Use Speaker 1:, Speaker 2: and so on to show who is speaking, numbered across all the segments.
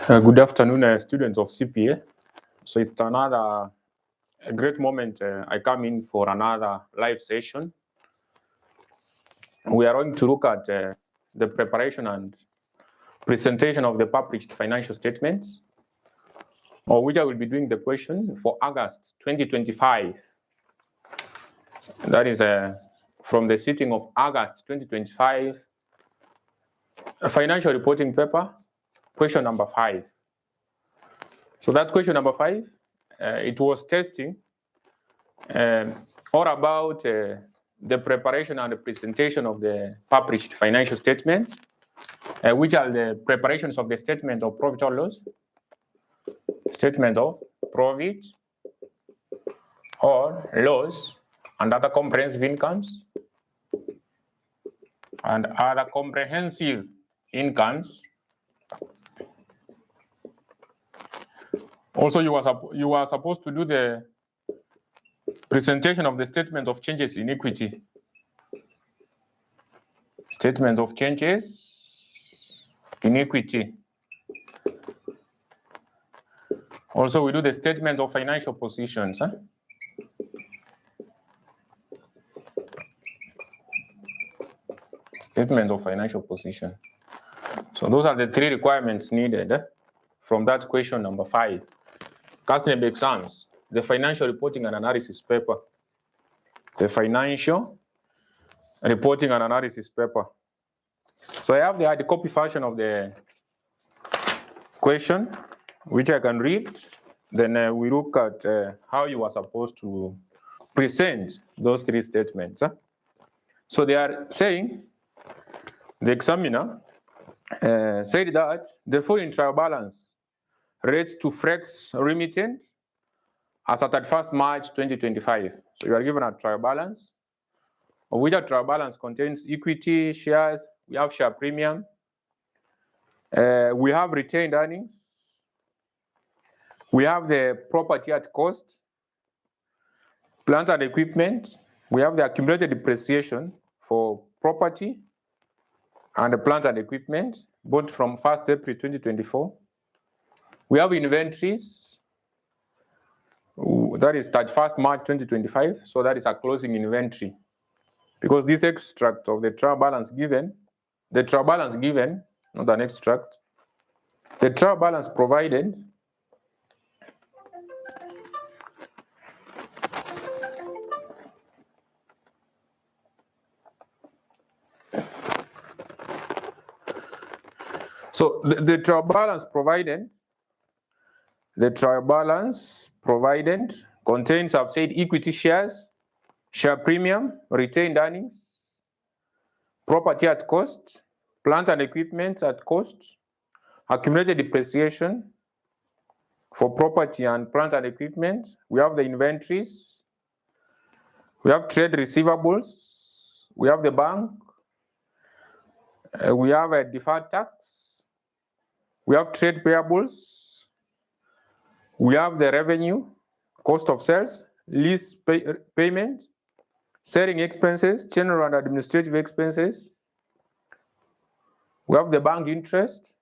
Speaker 1: Good afternoon, students of CPA. So it's another a great moment. I come in for another live session. We are going to look at the preparation and presentation of the published financial statements, of which I will be doing the question for August 2025. That is from the sitting of August 2025, a financial reporting paper, question number 5. So that question number 5, it was testing all about the preparation and the presentation of the published financial statements, which are the preparations of the statement of profit or loss, statement of profit or loss, and other comprehensive incomes, and other comprehensive incomes. Also, you are supposed to do the presentation of the statement of changes in equity. Statement of changes in equity. Also, we do the statement of financial positions. Statement of financial position. So those are the 3 requirements needed from that question number 5. KASNEB exams, the financial reporting and analysis paper. The financial reporting and analysis paper. So I have the hard copy version of the question, which I can read. Then we look at how you are supposed to present those 3 statements. So they are saying, the examiner said that the following trial balance relates to Frex remittent as at 31st March 2025. So you are given a trial balance, of which a trial balance contains equity, shares, we have share premium, we have retained earnings, we have the property at cost, plant and equipment, we have the accumulated depreciation for property and the plant and equipment, both from 1st April 2024. We have inventories, that is 31st March 2025, so that is a closing inventory. Because this extract of the trial balance given, not an extract, the trial balance provided so the trial balance provided contains, I've said, equity shares, share premium, retained earnings, property at cost, plant and equipment at cost, accumulated depreciation for property and plant and equipment. We have the inventories, we have trade receivables, we have the bank, we have a deferred tax, we have trade payables, we have the revenue, cost of sales, lease payment, selling expenses, general and administrative expenses. We have the bank interest,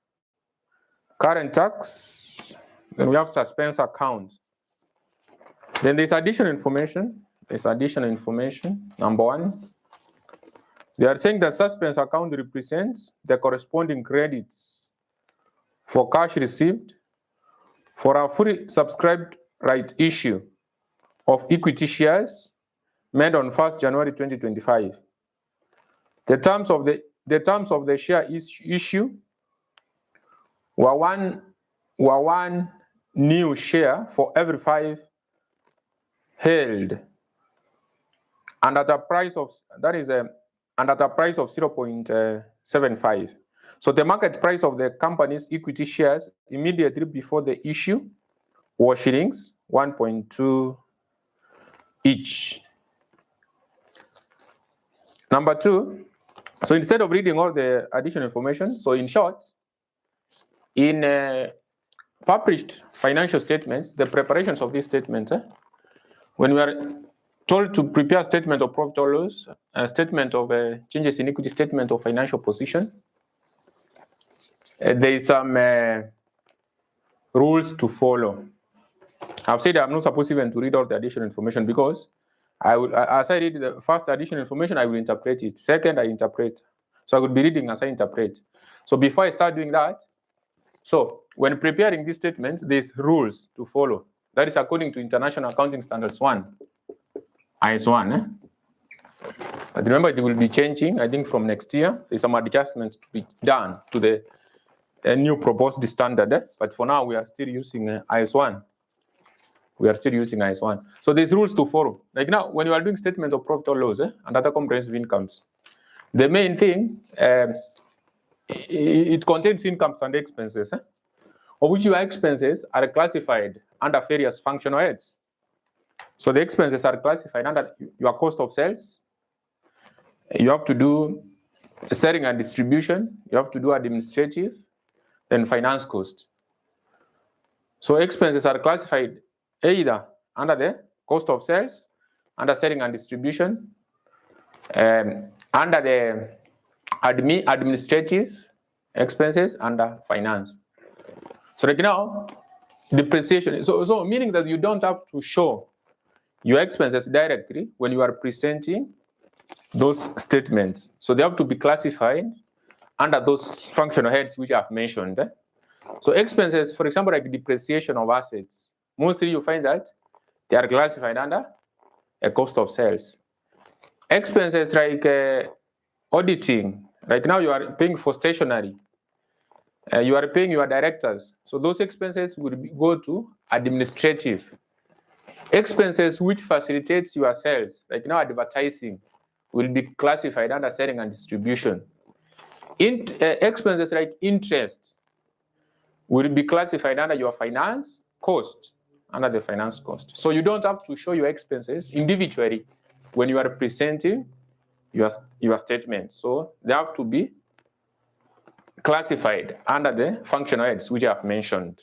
Speaker 1: current tax, then we have suspense account. Then there's additional information. Number 1. They are saying the suspense account represents the corresponding credits for cash received for a fully subscribed right issue of equity shares made on 1st January 2025. The terms of the share issue were one new share for every 5 held, and at a price of 0.75. So the market price of the company's equity shares immediately before the issue was shillings 1.2 each. Number 2, so instead of reading all the additional information, so in short, in published financial statements, the preparations of these statements, when we are told to prepare a statement of profit or loss, a statement of changes in equity, statement of financial position, there is some rules to follow. I've said I'm not supposed even to read out the additional information because as I read the first additional information, I will interpret it. Second, I interpret. So I would be reading as I interpret. So before I start doing that, so when preparing this statement, there's rules to follow. That is according to International Accounting Standards 1, IAS 1. But remember, it will be changing, I think, from next year. There's some adjustments to be done to the new proposed standard. But for now, we are still using IAS 1. We are still using IAS 1. So there's rules to follow. Like now, when you are doing statement of profit or loss and other comprehensive incomes, the main thing, it contains incomes and expenses, of which your expenses are classified under various functional heads. So the expenses are classified under your cost of sales. You have to do selling and distribution. You have to do administrative, then finance cost. So expenses are classified either under the cost of sales, under selling and distribution, under the administrative expenses, under finance. So like now, depreciation. So meaning that you don't have to show your expenses directly when you are presenting those statements. So they have to be classified under those functional heads which I've mentioned. So expenses, for example, like depreciation of assets, mostly you find that they are classified under a cost of sales. Expenses like auditing, like now you are paying for stationery, you are paying your directors. So those expenses will go to administrative. Expenses which facilitates your sales, like now advertising, will be classified under selling and distribution. Expenses like interest will be classified under your finance cost, under the finance cost. So you don't have to show your expenses individually when you are presenting your statement. So they have to be classified under the functional heads which I have mentioned.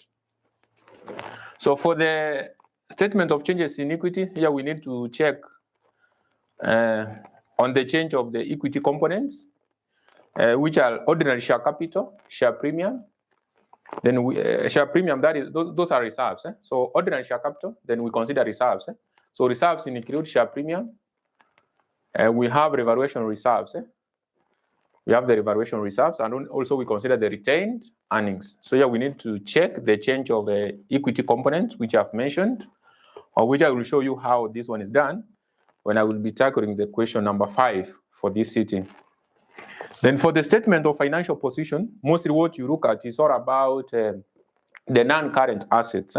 Speaker 1: So for the statement of changes in equity, here we need to check on the change of the equity components, which are ordinary share capital, share premium. Then share premium, that is, those are reserves. So ordinary share capital, then we consider reserves. So reserves include share premium. We have revaluation reserves. We have the revaluation reserves, and also we consider the retained earnings. So here we need to check the change of the equity components, which I've mentioned, or which I will show you how this one is done when I will be tackling the question number 5 for this sitting. Then for the statement of financial position, mostly what you look at is all about the non-current assets.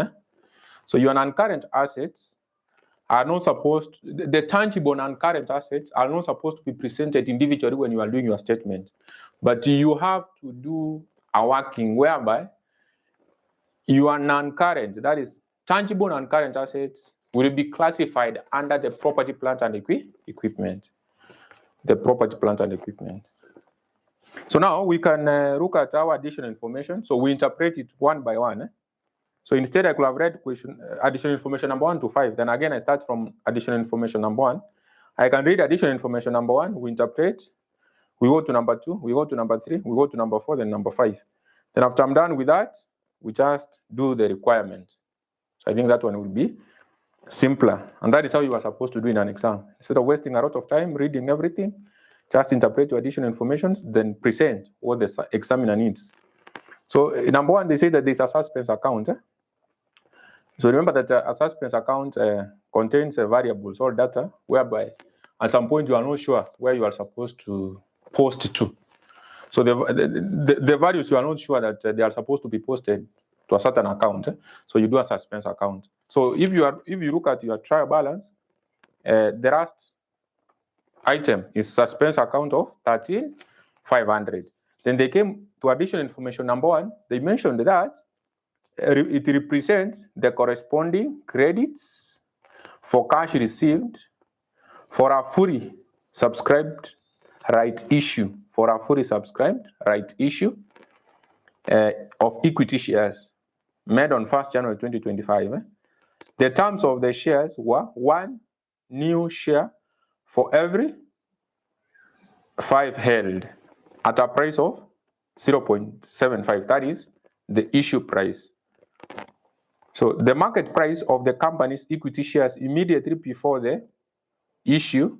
Speaker 1: So your non-current assets are not supposed to, the tangible non-current assets are not supposed to be presented individually when you are doing your statement. But you have to do a working whereby your non-current, that is tangible non-current assets, will be classified under the property, plant, and equipment. The property, plant, and equipment. So now we can look at our additional information. So we interpret it one by one. So instead, I could have read additional information number 1 to 5. Then again, I start from additional information number 1. I can read additional information number 1. We interpret. We go to number 2. We go to number 3. We go to number 4. Then number 5. Then after I'm done with that, we just do the requirement. So I think that one will be simpler. And that is how you are supposed to do in an exam. Instead of wasting a lot of time reading everything, just interpret your additional information, then present what the examiner needs. So number 1, they say that there's a suspense account. So remember that a suspense account contains variables or data whereby at some point you are not sure where you are supposed to post to. So the values you are not sure that they are supposed to be posted to a certain account. So you do a suspense account. So if you look at your trial balance, the last item is suspense account of 13,500. Then they came to additional information number 1. They mentioned that it represents the corresponding credits for cash received for a fully subscribed right issue, for a fully subscribed right issue of equity shares made on 1st January 2025. The terms of the shares were 1 new share for every 5 held at a price of 0.75. That is the issue price. So the market price of the company's equity shares immediately before the issue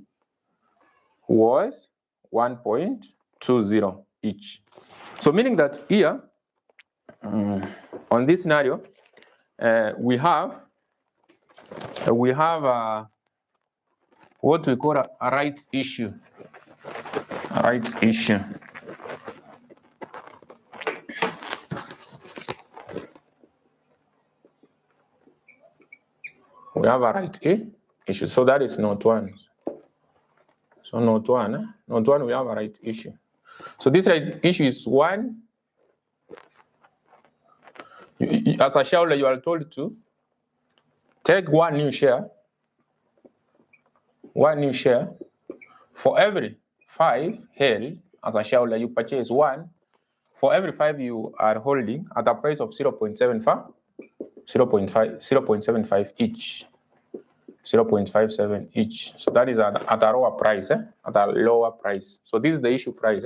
Speaker 1: was 1.20 each. So meaning that here, on this scenario, we have what we call a rights issue. A rights issue. We have a right issue. So that is note 1. So note 1, note 1, we have a right issue. So this right issue is 1. As a shareholder, you are told to take one new share for every 5 held. As a shareholder, you purchase 1 for every 5 you are holding at a price of 0.75 each. 0.57 each. So that is at a lower price, at a lower price. So this is the issue price.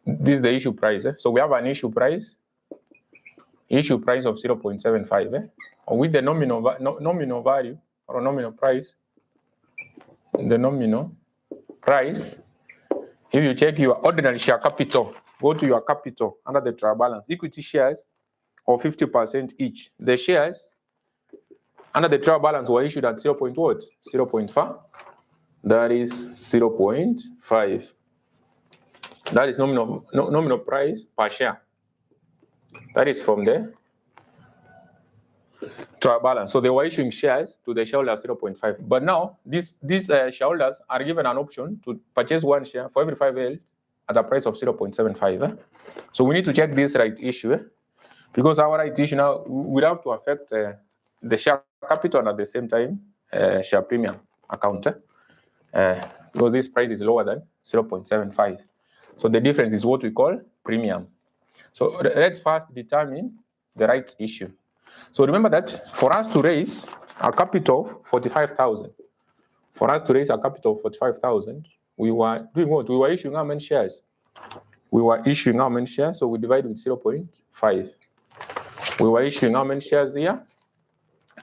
Speaker 1: This is the issue price. So we have an issue price of 0.75 with the nominal value or nominal price. The nominal price, if you check your ordinary share capital, go to your capital under the trial balance, equity shares of 50% each. The shares under the trial balance were issued at 0.5. That is 0.5. That is nominal price per share. That is from the trial balance. So they were issuing shares to the shareholders 0.5. But now these shareholders are given an option to purchase 1 share for every 5 held at a price of 0.75. So we need to check this right issue because our right issue now would have to affect the share capital and at the same time share premium account. Because this price is lower than 0.75. So the difference is what we call premium. So let's first determine the rights issue. So remember that for us to raise a capital of 45,000, we were doing what? We were issuing how many shares? So we divide with 0.5. We were issuing how many shares here?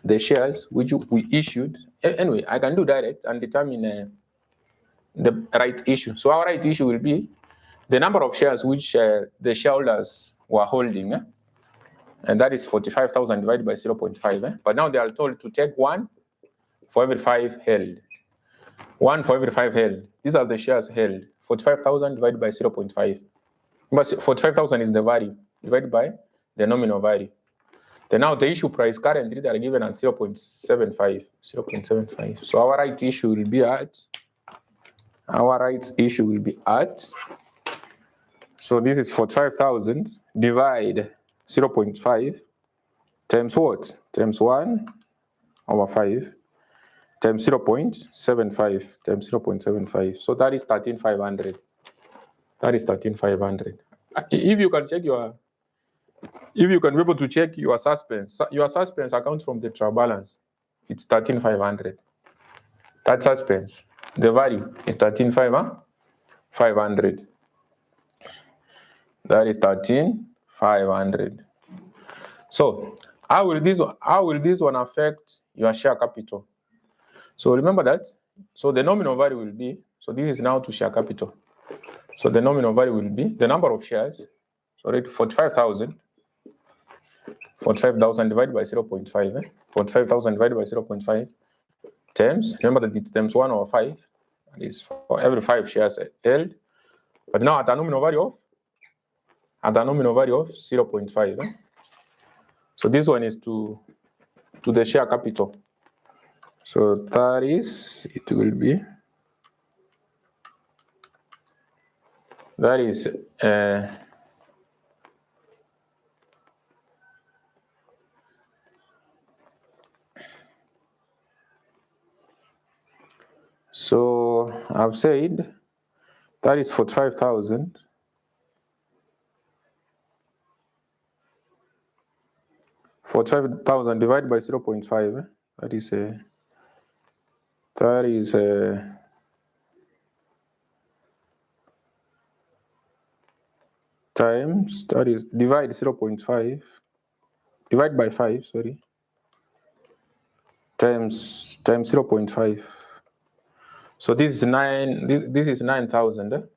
Speaker 1: The shares which we issued. Anyway, I can do direct and determine the right issue. So our right issue will be the number of shares which the shareholders were holding, and that is 45,000 divided by 0.5. But now they are told to take 1 for every 5 held. 1 for every 5 held. These are the shares held. 45,000 divided by 0.5. But 45,000 is the value divided by the nominal value. Then now the issue price currently they are given at 0.75. 0.75. So our right issue will be at. So this is 45,000 divide 0.5 times what? Times 1 over 5 times 0.75 times 0.75. So that is 13,500. If you can check if you can be able to check your suspense account from the trial balance, it's 13,500. That suspense, the value is 13,500. That is 13,500. So how will this one affect your share capital? So remember that. So the nominal value will be, so this is now to share capital. So the nominal value will be the number of shares, sorry, 45,000. 45,000 divided by 0.5. 45,000 divided by 0.5 times, remember that it's times 1 over 5. That is for every 5 shares held. But now at a nominal value of 0.5. So this one is to the share capital. So that is, it will be, that is so I've said that is 45,000. 45,000 divided by 0.5. That is times, that is divide 0.5 divide by 5, sorry, times 0.5. So this is 9, this is 9,000.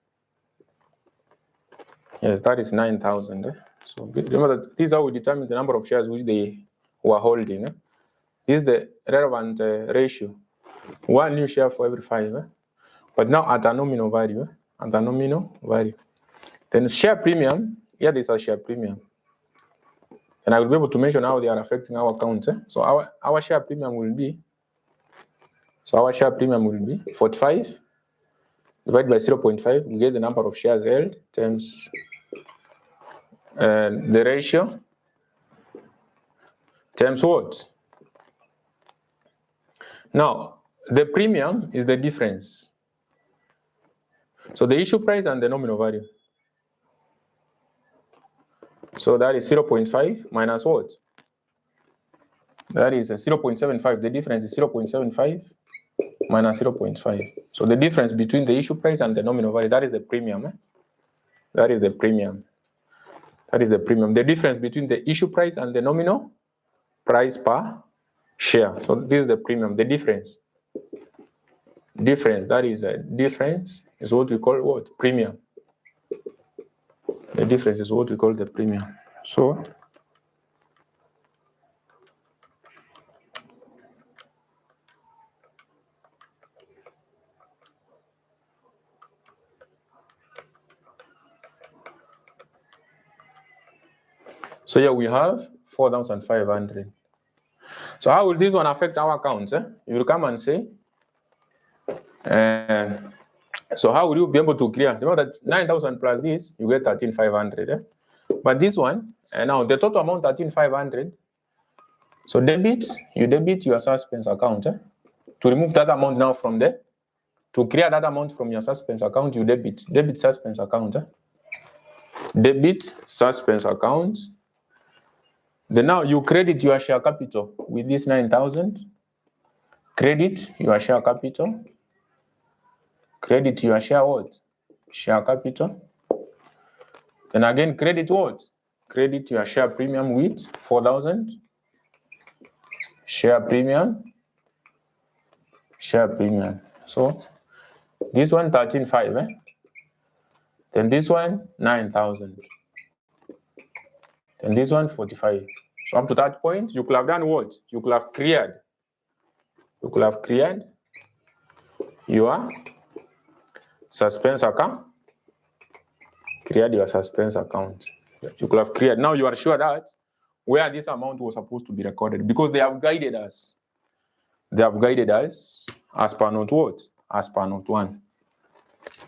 Speaker 1: Yes, that is 9,000. So remember that this is how we determine the number of shares which they were holding. This is the relevant ratio. 1 new share for every 5. But now at a nominal value. At a nominal value. Then share premium, here there's a share premium. And I will be able to mention how they are affecting our account. So our share premium will be, 45 divided by 0.5. We get the number of shares held times the ratio times what? Now, the premium is the difference. So the issue price and the nominal value. So that is 0.5 minus what? That is 0.75. The difference is 0.75 minus 0.5. So the difference between the issue price and the nominal value, that is the premium. That is the premium. That is the premium. The difference between the issue price and the nominal price per share. So this is the premium, the difference. Difference, that is a difference, is what we call what? Premium. The difference is what we call the premium. So here we have 4,500. So how will this one affect our accounts? You will come and say, so how will you be able to clear? You know that 9,000 plus this, you get 13,500. But this one, and now the total amount 13,500. So you debit your suspense account. To remove that amount now from there, to clear that amount from your suspense account, you debit suspense account. Debit suspense account. Then now you credit your share capital with this 9,000. Credit your share capital. Credit your share what? Share capital. Then again, credit what? Credit your share premium with 4,000. Share premium. Share premium. So this one 13,500. Then this one 9,000. Then this one 45. So up to that point, you could have done what? You could have cleared. You could have cleared your suspense account. Cleared your suspense account. You could have cleared. Now you are sure that where this amount was supposed to be recorded, because they have guided us. They have guided us as per note what? As per note 1.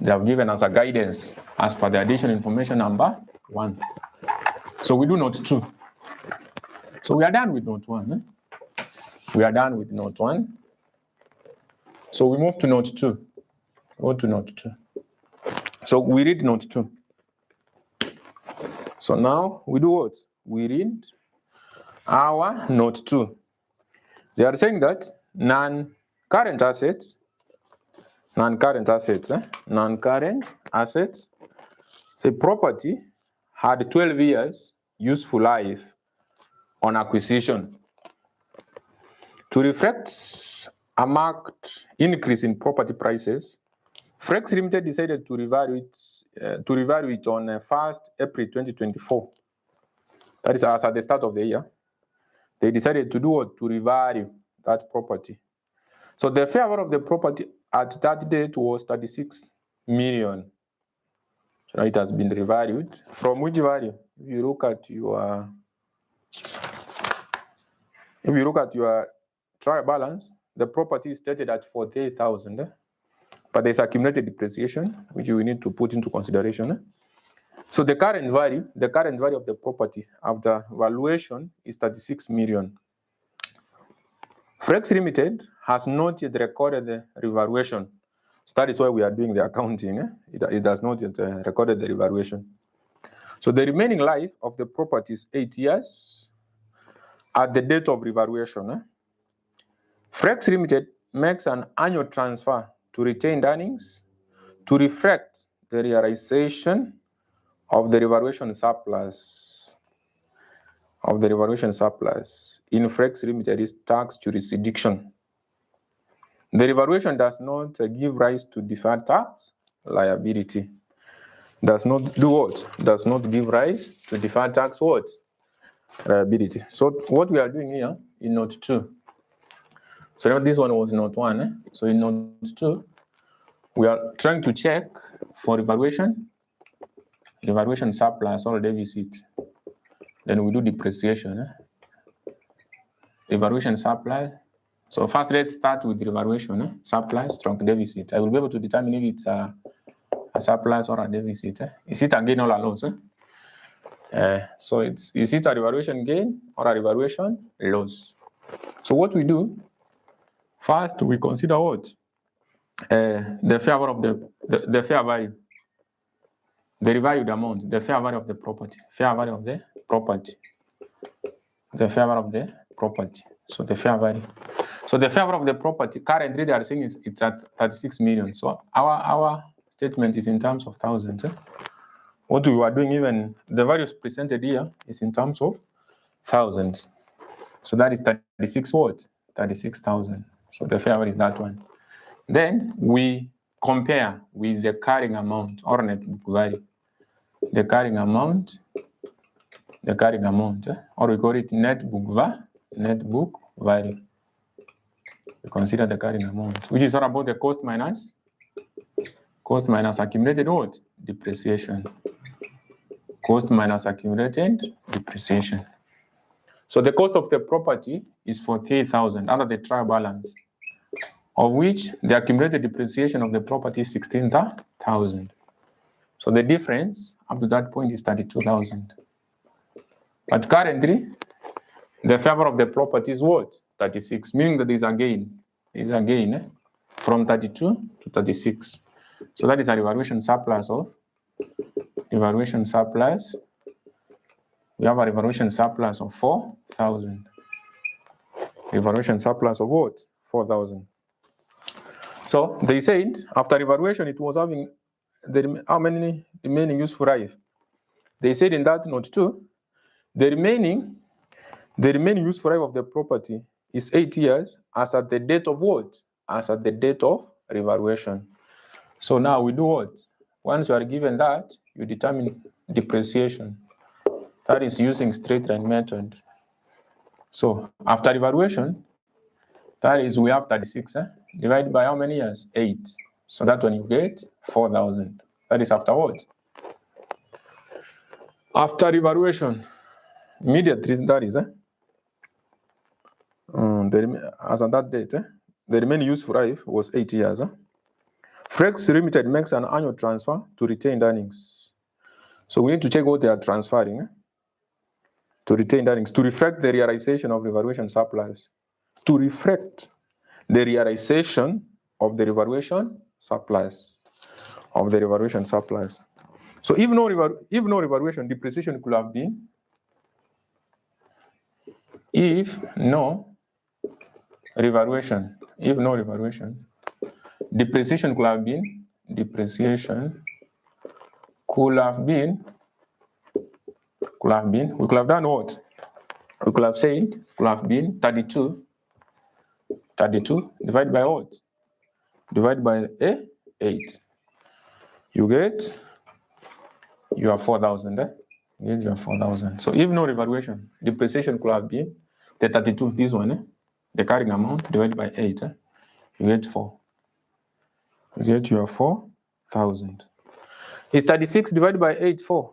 Speaker 1: They have given us a guidance as per the additional information number 1. So we do note 2. So we are done with note 1. We are done with note 1. So we move to note 2. Go to note 2. So we read note 2. So now we do what? We read our note 2. They are saying that non-current assets, the property had 12 years useful life on acquisition. To reflect a marked increase in property prices, Frex Limited decided to revalue it on 1st April 2024. That is as at the start of the year. They decided to do what? To revalue that property. So the fair value of the property at that date was 36 million. So now it has been revalued. From which value? If you look at your trial balance, the property is stated at 48,000. But there's accumulated depreciation, which you will need to put into consideration. So the current value of the property after valuation is 36 million. Frex Limited has not yet recorded the revaluation. So that is why we are doing the accounting. It has not yet recorded the revaluation. So the remaining life of the property is 8 years at the date of revaluation. Frex Limited makes an annual transfer to retained earnings to reflect the realization of the revaluation surplus of the revaluation surplus in Flex Limited's tax jurisdiction. The revaluation does not give rise to deferred tax liability. Does not do what? Does not give rise to deferred tax what? Liability. So what we are doing here in note 2. So this one was note 1. So in note 2, we are trying to check for revaluation surplus or deficit. Then we do depreciation. Revaluation surplus. So first, let's start with revaluation surplus stroke deficit. I will be able to determine if it's a surplus or a deficit. Is it a gain or a loss? So is it a revaluation gain or a revaluation loss? So what we do, first we consider what? The fair value of the fair value, the revalued amount, the fair value of the property, fair value of the property, the fair value of the property. So the fair value. So the fair value of the property currently they are saying it's at 36 million. So our statement is in terms of thousands. What we are doing, even the values presented here is in terms of thousands. So that is 36 what? 36,000. So the fair value is that one. Then we compare with the carrying amount or net book value. The carrying amount, or we call it net book value. We consider the carrying amount, which is all about the cost minus accumulated what? Depreciation. Cost minus accumulated depreciation. So the cost of the property is 43,000 under the trial balance, of which the accumulated depreciation of the property is 16,000. So the difference up to that point is 32,000. But currently, the favor of the property is what? 36, meaning that there is a gain. There is a gain from 32 to 36. So that is a revaluation surplus of revaluation surplus. We have a revaluation surplus of 4,000. Revaluation surplus of what? 4,000. So they said after revaluation it was having how many remaining useful life? They said in that note 2, the remaining useful life of the property is 8 years as at the date of what? As at the date of revaluation. So now we do what? Once you are given that, you determine depreciation. That is using straight line method. So after revaluation, that is we have 36, divided by how many years? 8. So that one you get 4,000. That is after what? After revaluation, immediately that is, as at that date, the remaining useful life was 8 years. Flex Limited makes an annual transfer to retained earnings. So we need to check what they are transferring to retained earnings to reflect the realization of revaluation surplus. To reflect the realization of the revaluation surplus. So if no revaluation, depreciation could have been. If no revaluation, depreciation could have been. We could have done what? We could have said could have been 32 divided by what? Divided by 8. You get your 4,000. You get your 4,000. So if no revaluation, depreciation could have been the 32, this one, the carrying amount divided by 8. You get 4. You get your 4,000. Is 36 divided by 8 4?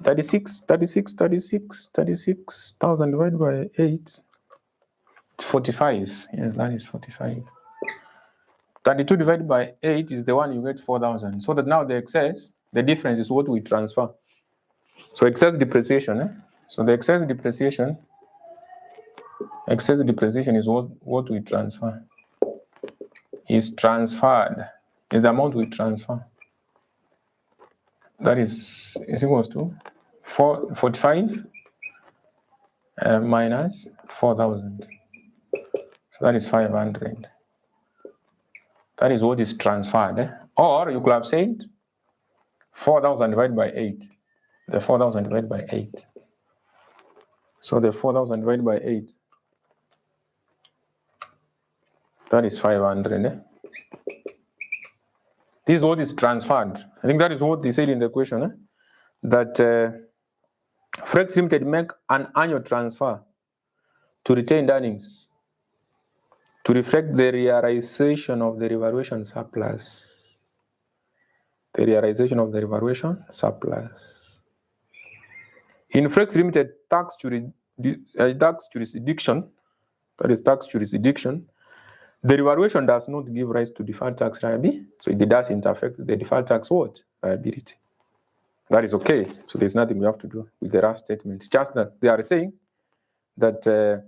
Speaker 1: 36,000 divided by 8. It's 45. Yes, that is 45. 32 divided by 8 is the one you get 4,000. So that now the excess, the difference is what we transfer. So excess depreciation. So the excess depreciation is what we transfer. Is transferred. Is the amount we transfer. That is equals to 45 minus 4,000. So that is 500. That is what is transferred. Or you could have said 4,000 divided by 8. The 4,000 divided by 8. So the 4,000 divided by 8. That is 500. Eh? This is what is transferred. I think that is what they said in the question. Eh? That Frex Limited make an annual transfer to retained earnings to reflect the realization of the revaluation surplus. The realization of the revaluation surplus. In Frex Limited tax jurisdiction, that is tax jurisdiction, the revaluation does not give rise to deferred tax liability, so it doesn't affect the deferred tax what? Liability. That is okay. So there's nothing we have to do with the RAF statement. It's just that they are saying that the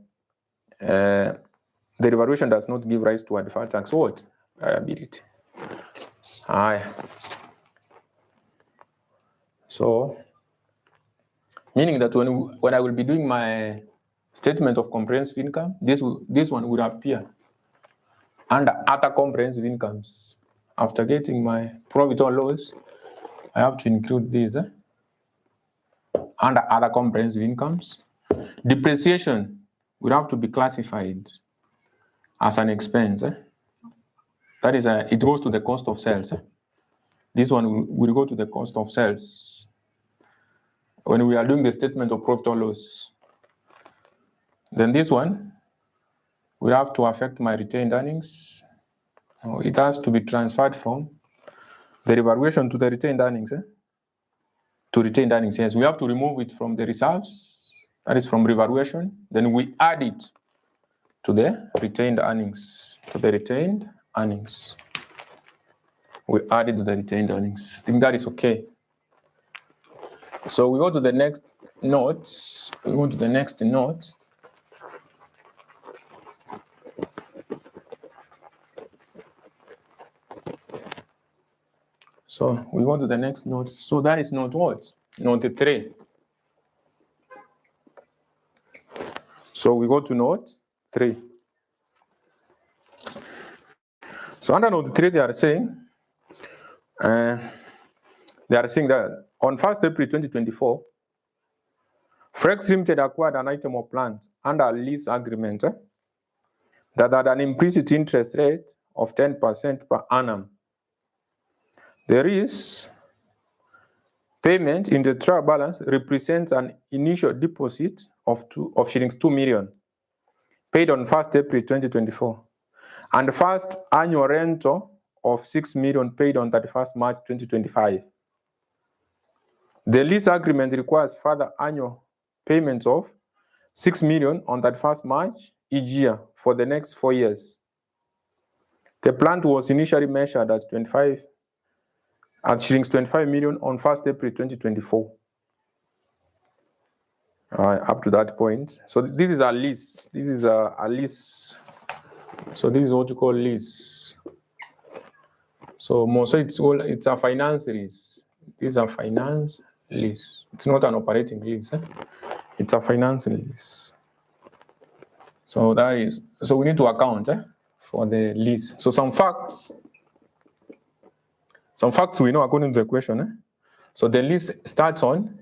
Speaker 1: revaluation does not give rise to a deferred tax what? Liability. Aye. So, meaning that when I will be doing my statement of comprehensive income, this one would appear under other comprehensive incomes. After getting my profit or loss, I have to include this under other comprehensive incomes. Depreciation would have to be classified as an expense. That is, it goes to the cost of sales. This one will go to the cost of sales when we are doing the statement of profit or loss. Then this one will have to affect my retained earnings. It has to be transferred from the revaluation to the retained earnings. To retained earnings, yes. We have to remove it from the reserves, that is from revaluation. Then we add it to the retained earnings. To the retained earnings. We add it to the retained earnings. I think that is okay. So we go to the next note. We go to the next note. So we go to the next note. So that is note what? Note 3. So we go to note 3. So under note 3, they are saying that on 1st April 2024, Frex Limited acquired an item of plant under a lease agreement that had an implicit interest rate of 10% per annum. The lease payment in the trial balance represents an initial deposit of shillings 2 million paid on 1st April 2024 and first annual rental of 6 million paid on 31st March 2025. The lease agreement requires further annual payments of 6 million on 31st March each year for the next 4 years. The plant was initially measured at shillings 25 million on 1st April 2024. Up to that point. So this is a lease. This is a lease. So this is what you call lease. So it's a finance lease. This is a finance lease. It's not an operating lease. It's a finance lease. So we need to account for the lease. So some facts we know according to the question. So the lease starts on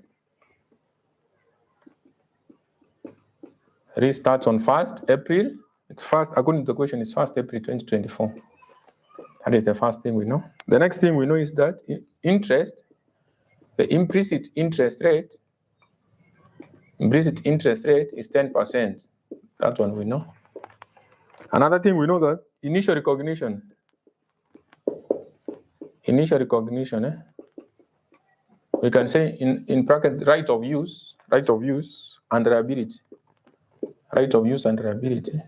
Speaker 1: 1st April. It's first, according to the question, it's 1st April 2024. That is the first thing we know. The next thing we know is that interest, the implicit interest rate is 10%. That one we know. Another thing we know that initial recognition, we can say in brackets right of use and liability. Right of use and liability.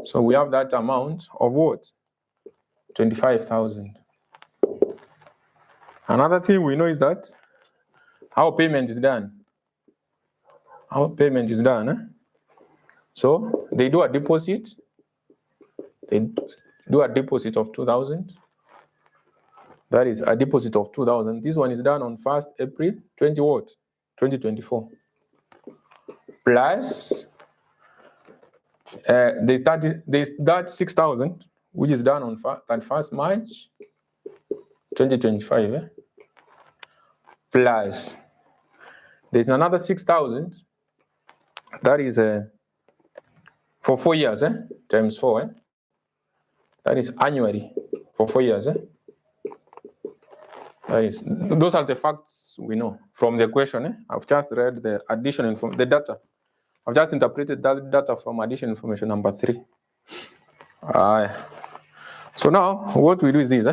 Speaker 1: So we have that amount of what? 25,000. Another thing we know is that how payment is done. So they do a deposit. They do a deposit of 2,000. That is a deposit of 2,000. This one is done on 1st April 2024. Plus they start 6,000, which is done on 1st March 2025. Plus there's another 6,000 That is for 4 years, times 4. That is annually for 4 years. Those are the facts we know from the question. I've just read the additional the data. I've just interpreted that data from additional information number 3. So now what we do is this.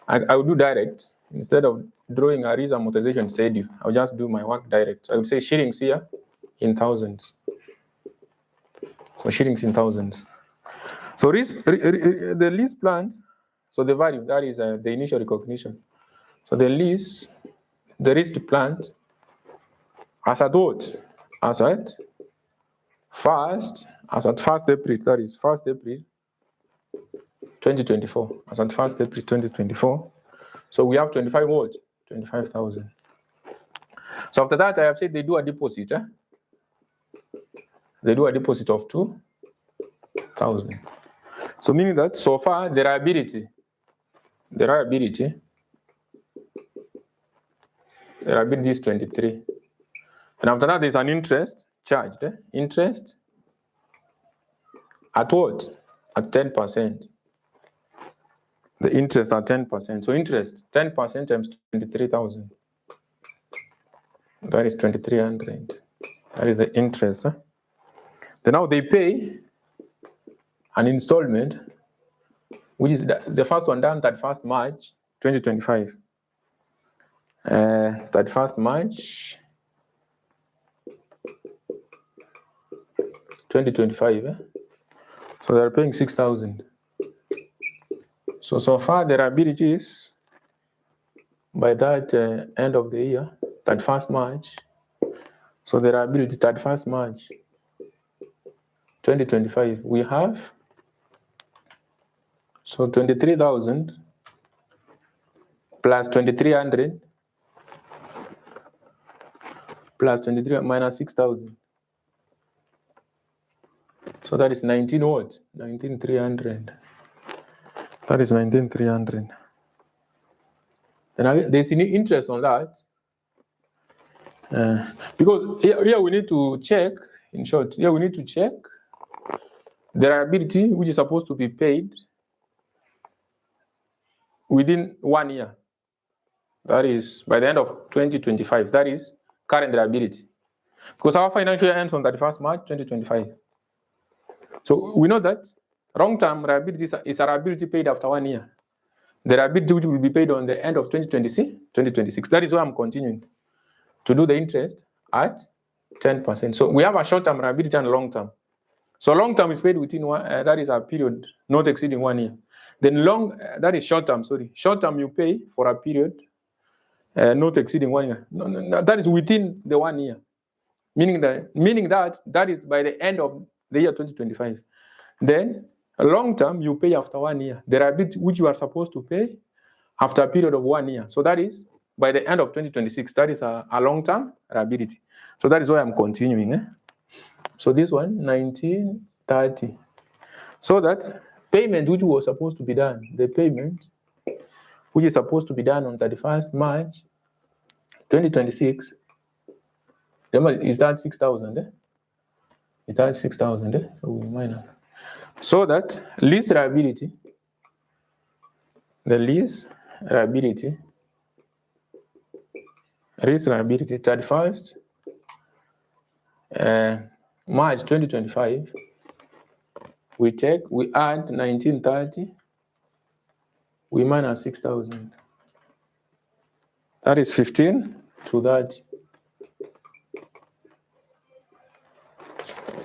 Speaker 1: I will do direct. Instead of drawing a risk amortization schedule, I'll just do my work direct. I will say shillings here in thousands. So shillings in thousands. So the lease plans, so the value, that is the initial recognition. So the lease, the risk plant, as at what? As at 1st April, that is 1st April 2024. As at 1st April 2024. So we have 25 what? 25,000. So after that, I have said they do a deposit. They do a deposit of 2,000. So meaning that so far the liability is 23. And after that, there's an interest charged. Interest at what? At 10%. The interest at 10%. So interest 10% times 23,000. That is 2,300. That is the interest. Then now they pay an installment, which is the first one done 31st March 2025. 31st March 2025. So they're paying 6,000. So far the liability is by that end of the year, 31st March. So the liability 31st March 2025, we have 23,000 plus 2,300 plus 23 minus 6,000. So that is 19 what? 19,300. That is 19,300. And there's any interest on that. Because here we need to check, in short, here we need to check the liability which is supposed to be paid within 1 year. That is by the end of 2025. That is current liability. Because our financial year ends on 31st March 2025. So we know that long-term liability is a liability paid after 1 year. The liability which will be paid on the end of 2026. That is why I'm continuing to do the interest at 10%. So we have a short-term liability and long-term. So long-term is paid within that is a period not exceeding 1 year. Then that is short-term, sorry. Short-term you pay for a period not exceeding 1 year. No, that is within the 1 year. Meaning that is by the end of the year 2025. Then long-term you pay after 1 year. The liability which you are supposed to pay after a period of 1 year. So that is by the end of 2026. That is a long-term liability. So that is why I'm continuing. So this one, 1930. So that payment which was supposed to be done, the payment which is supposed to be done on 31st March 2026, is that 6,000? Is that 6,000? So we minus. So that lease liability, the lease liability 31st March 2025, we add 1930, we minus 6,000. That is 15 to that.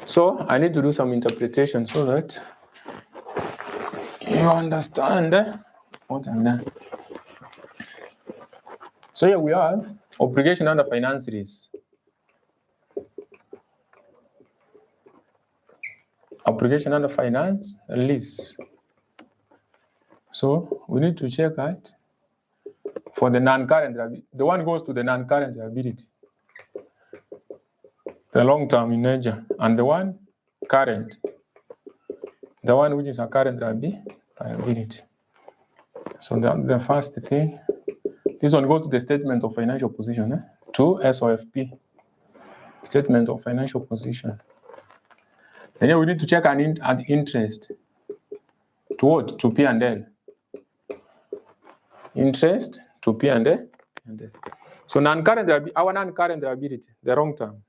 Speaker 1: So I need to do some interpretation so that you understand what I'm done. So here we have obligation under finance lease. Obligation under finance lease. So we need to check that for the non-current liability. The one goes to the non-current liability, the long-term in nature, and the one current, the one which is a current liability. So the first thing, this one goes to the statement of financial position to SOFP. Statement of financial position. And then we need to check an interest. To what? To P&L. Interest to P&L. So our non-current liability, the wrong term.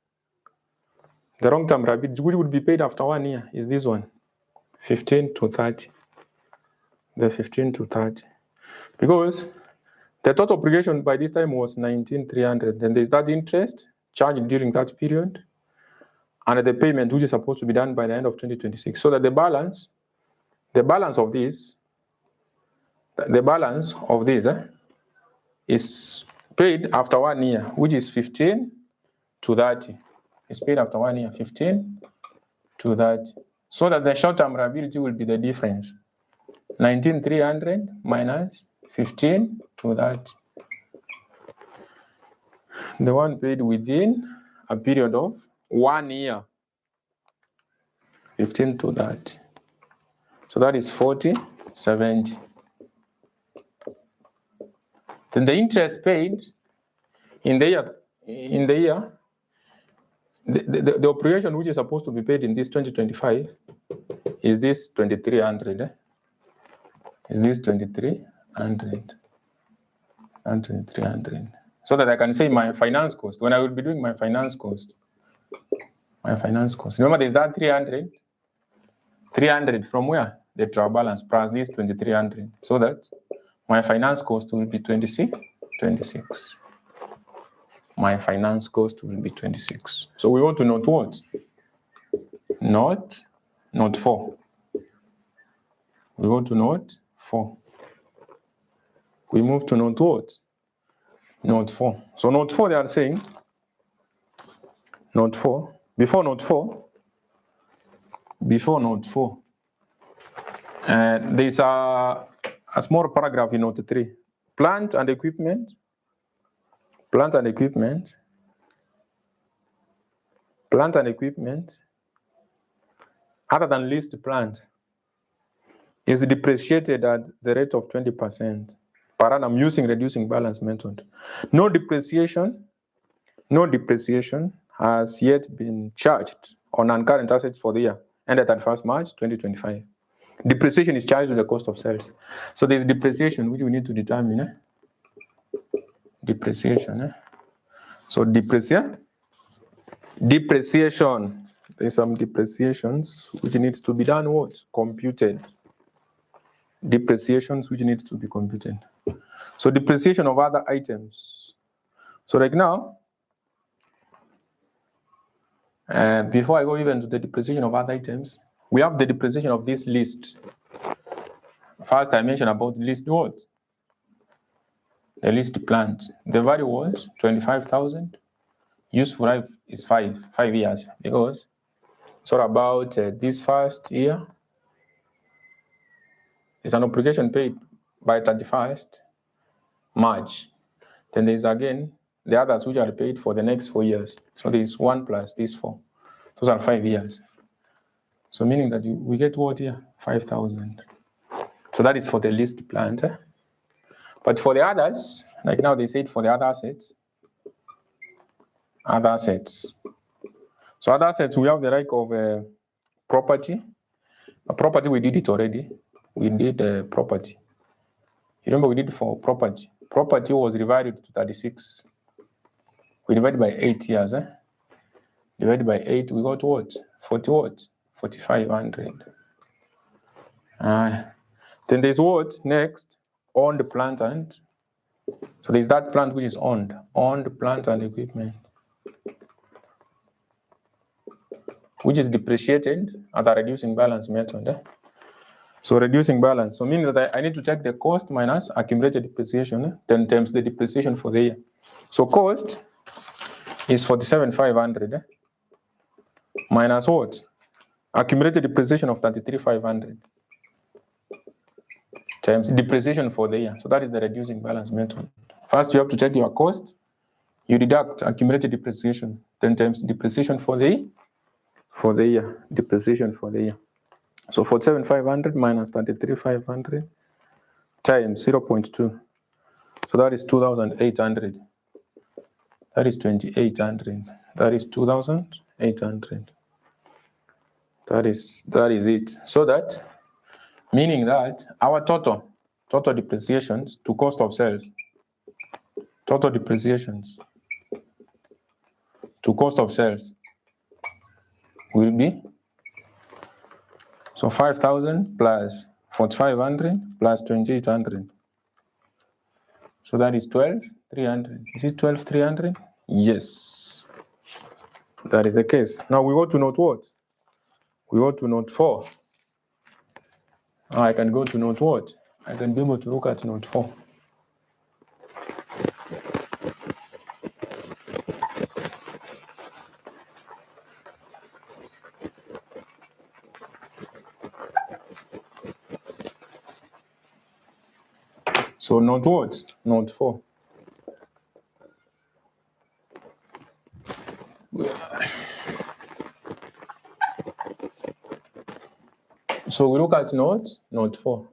Speaker 1: The long-term liability, which would be paid after 1 year, is this one, 15 to 30. The 15 to 30. Because the total obligation by this time was 19,300. Then there's that interest charged during that period, and the payment which is supposed to be done by the end of 2026. So that the balance of this is paid after 1 year, which is 15 to 30. It's paid after 1 year, 15 to 30. So that the short-term liability will be the difference. 19,300 minus 15 to 30. The one paid within a period of 1 year. 15 to 30. So that is 40, 70. Then the interest paid in the year, the operation which is supposed to be paid in this 2025 is this 2,300. Is this 2,300 and 2,300. So that I can say my finance cost, when I will be doing my finance cost. Remember, there's that 300. 300 from where? The trial balance plus this 2,300. So that my finance cost will be 26. My finance cost will be 26. So we want to note what? Note 4. We want to note 4. We move to note what? Note 4. So note 4, they are saying, note 4, before note 4, there's a small paragraph in note 3. Plant and equipment, other than leased plant, is depreciated at the rate of 20% per annum using reducing balance method. No depreciation has yet been charged on non-current assets for the year ended at 1st March 2025. Depreciation is charged to the cost of sales. So there's depreciation which we need to determine. Depreciation. So depreciation. There's some depreciations which needs to be done what? Computed. Depreciations which needs to be computed. So depreciation of other items. So like now, before I go even to the depreciation of other items, we have the depreciation of this list. First, I mentioned about the list what? The list plant. The value was 25,000. Useful life is 5 years, because so about this first year is an obligation paid by 31st March. Then there's again the others which are paid for the next 4 years. So there's 1 plus this 4. Those are 5 years. So meaning that we get what here? 5,000. So that is for the leased plant. But for the others, like now they said for the other assets. So other assets, we have the right of property. Property, we did it already. We did property. You remember we did for property. Property was divided to 36. We divided by 8 years. Divided by 8, we got what? 40 what? 4,500. Then there's what? Next, owned plant and. So there's that plant which is owned plant and equipment, which is depreciated at the reducing balance method. So reducing balance. So meaning that I need to take the cost minus accumulated depreciation, then times the depreciation for the year. So cost is 47,500 minus what? Accumulated depreciation of 33,500 times depreciation for the year. So that is the reducing balance method. First, you have to check your cost. You deduct accumulated depreciation, then times depreciation for the year. Depreciation for the year. So 47,500 minus 33,500 times 0.2. So that is 2,800. That is 2,800. That is 2,800. That is it. So that, meaning that our total depreciations to cost of sales, total depreciations to cost of sales will be, so 5,000 plus 4,500 plus 2,800. So that is 12,300. Is it 12,300? Yes. That is the case. Now we go to note what? We go to note 4. Now I can go to note what? I can be able to look at note 4. So note what? Note 4. So we look at note 4.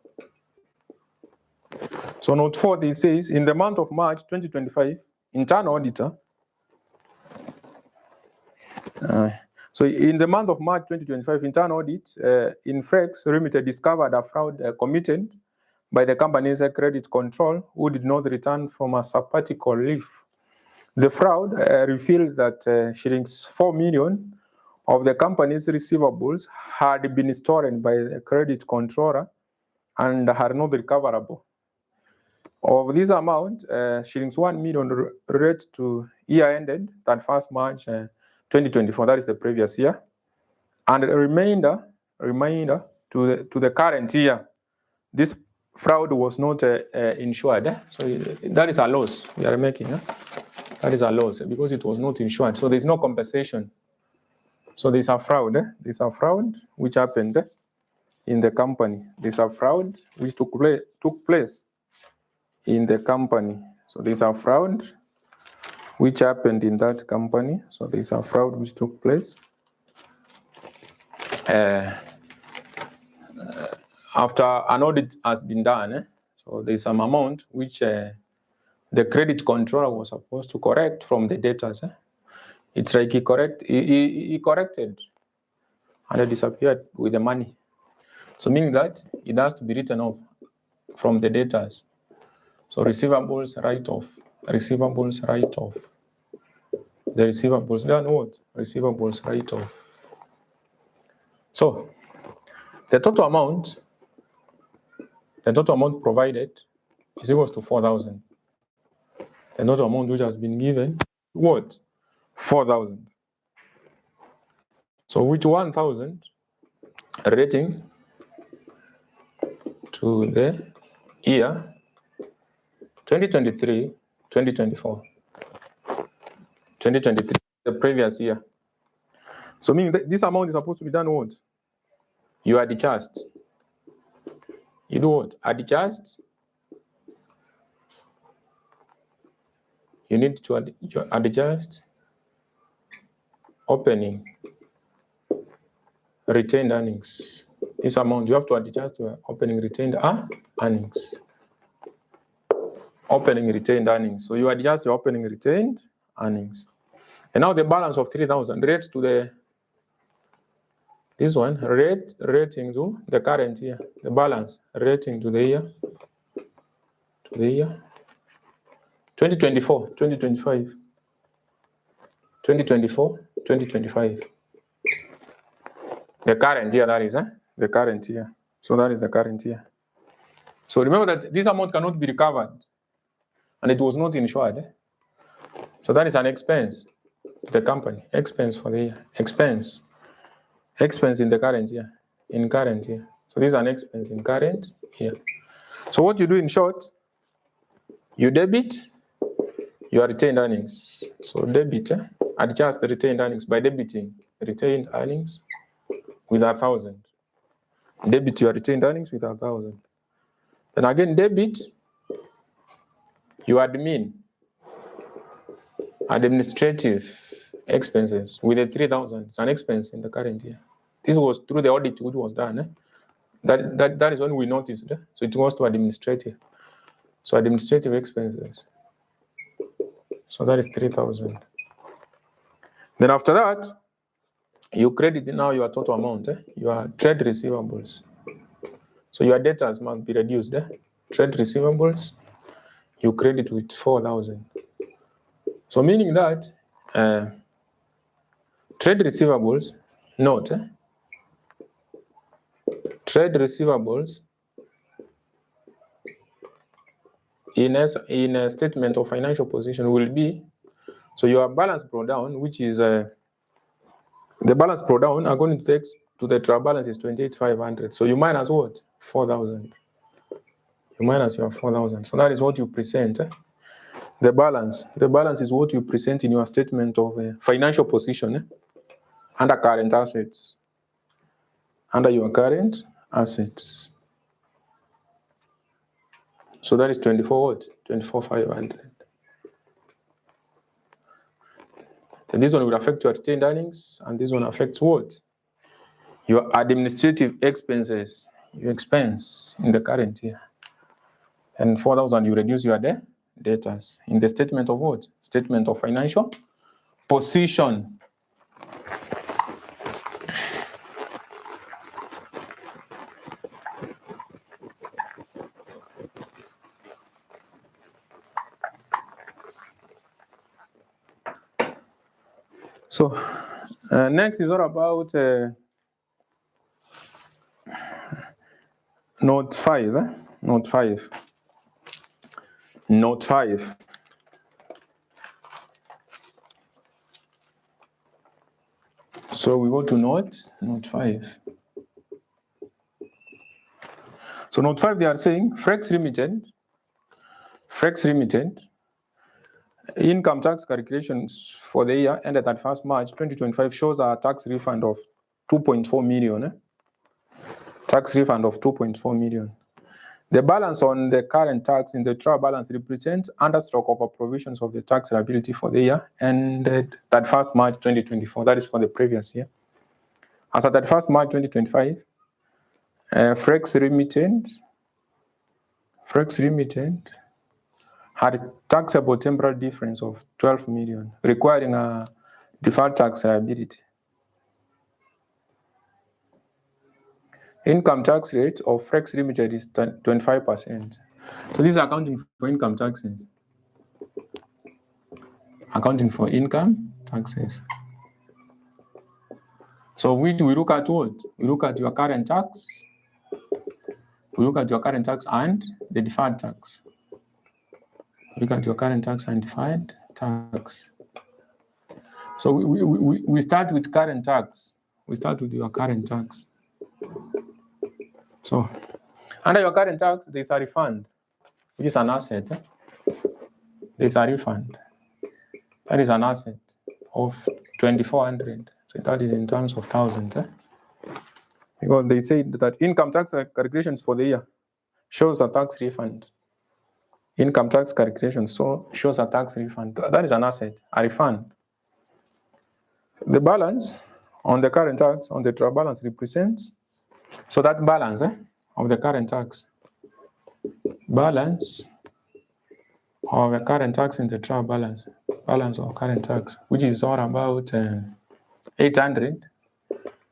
Speaker 1: So note 4, this says, in the month of March 2025, internal auditor. So in the month of March 2025, internal audit in Frex Limited discovered a fraud committed by the company's credit control who did not return from a sabbatical leave. The fraud revealed that shillings 4 million of the company's receivables had been stolen by the credit controller and are not recoverable. Of this amount, shillings 1 million relate to year ended 31st March 2024, that is the previous year, and a remainder to the current year. This fraud was not insured, so that is a loss we are making. That is a loss because it was not insured, so there is no compensation. So there's a fraud. There's a fraud which happened in the company. There's a fraud which took place in the company. So there's a fraud which happened in that company. So there's a fraud which took place after an audit has been done. So there's some amount which the credit controller was supposed to correct from the debtors. It's like he corrected and it disappeared with the money. So meaning that it has to be written off from the debtors. So receivables write-off, receivables write-off. The receivables, then what? Receivables write-off. So the total amount provided is equal to 4,000. The total amount which has been given, what? 4,000. So with 1,000 rating to the year 2023, 2024. 2023, the previous year. So meaning that this amount is supposed to be done what? You are adjust. You do what? Adjust. You need to adjust opening retained earnings. This amount you have to adjust to opening retained earnings. Opening retained earnings. So you adjust your opening retained earnings. And now the balance of 3,000 rates to the this one rating to the current year. The balance rating to the year 2024, 2025. 2024, 2025. The current year, that is, the current year. So that is the current year. So remember that this amount cannot be recovered and it was not insured. So that is an expense to the company. Expense for the year. Expense in the current year. In current year. So this is an expense in current year. So what you do in short, you debit your retained earnings. So debit, adjust the retained earnings by debiting retained earnings with 1,000. Debit your retained earnings with 1,000. Then again, debit your administrative expenses with the 3,000. It's an expense in the current year. This was through the audit which was done. That is when we noticed. So it goes to administrative. So administrative expenses. So that is 3,000. Then after that, you credit now your total amount, your trade receivables. So your debtors must be reduced. Trade receivables, you credit with 4,000. So meaning that trade receivables, note, trade receivables in a statement of financial position will be, so your balance brought down, which is the balance brought down according to the trial balance is 28,500. So you minus what? 4,000. You minus your 4,000. So that is what you present. The balance is what you present in your statement of financial position under current assets. Under your current assets. So that is 24 what? 24,500. And this one will affect your retained earnings, and this one affects what? Your administrative expenses, your expense in the current year. And 4,000, you reduce your debtors in the statement of what? Statement of financial position. So next is all about note 5. Note 5. Note 5. So we go to note 5. So note 5, they are saying Frex Limited, income tax calculations for the year ended at 1st March 2025 shows a tax refund of 2.4 million. Tax refund of 2.4 million. The balance on the current tax in the trial balance represents understroke over provisions of the tax liability for the year ended at 1st March 2024. That is for the previous year. As at 1st March 2025, Frex Limited had a taxable temporal difference of 12 million, requiring a deferred tax liability. Income tax rate of Frex Limited is 25%. So this is accounting for income taxes. Accounting for income taxes. So we look at what? We look at your current tax. We look at your current tax and the deferred tax. Look at your current tax and deferred tax. So we start with current tax. We start with your current tax. So under your current tax, there is a refund, which is an asset. There is a refund. That is an asset of 2,400. So that is in terms of thousands. Because they say that income tax calculations for the year shows a tax refund. Income tax calculations shows a tax refund. That is an asset, a refund. The balance on the current tax on the trial balance represents, so that balance of the current tax, balance of the current tax in the trial balance of current tax, which is all about 800,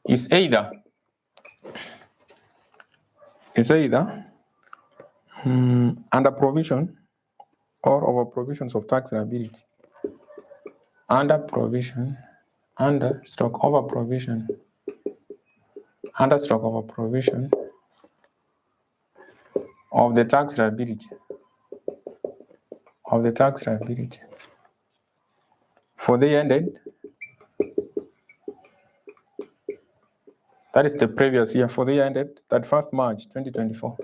Speaker 1: is either under provision or over provisions of tax liability. Under provision, under stroke over provision, under stroke over provision of the tax liability. Of the tax liability. For the ended, that is the previous year, for the year ended that 1st March 2024.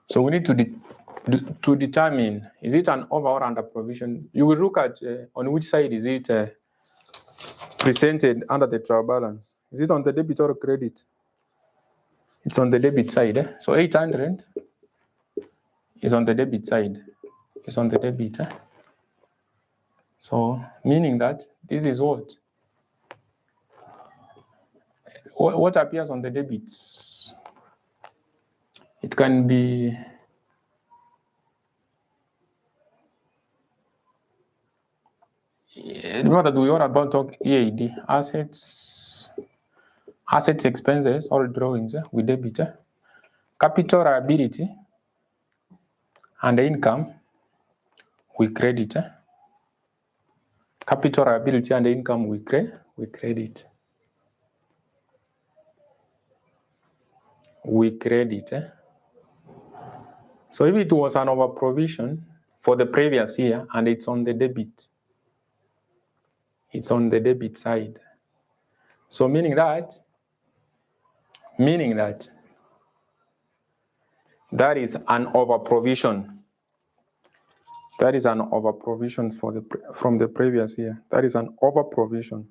Speaker 1: So we need to determine, is it an over or under provision? You will look at on which side is it presented under the trial balance. Is it on the debit or credit? It's on the debit side. So 800 is on the debit side. It's on the debit. So meaning that this is what appears on the debits. It can be remember that we are about talk EAD, assets, expenses, all drawings, we debit. Capital liability and income, we credit. Capital liability and income, we credit. We credit. So if it was an over provision for the previous year and it's on the debit, it's on the debit side. So meaning that that is an over provision. That is an over provision from the previous year. That is an over provision.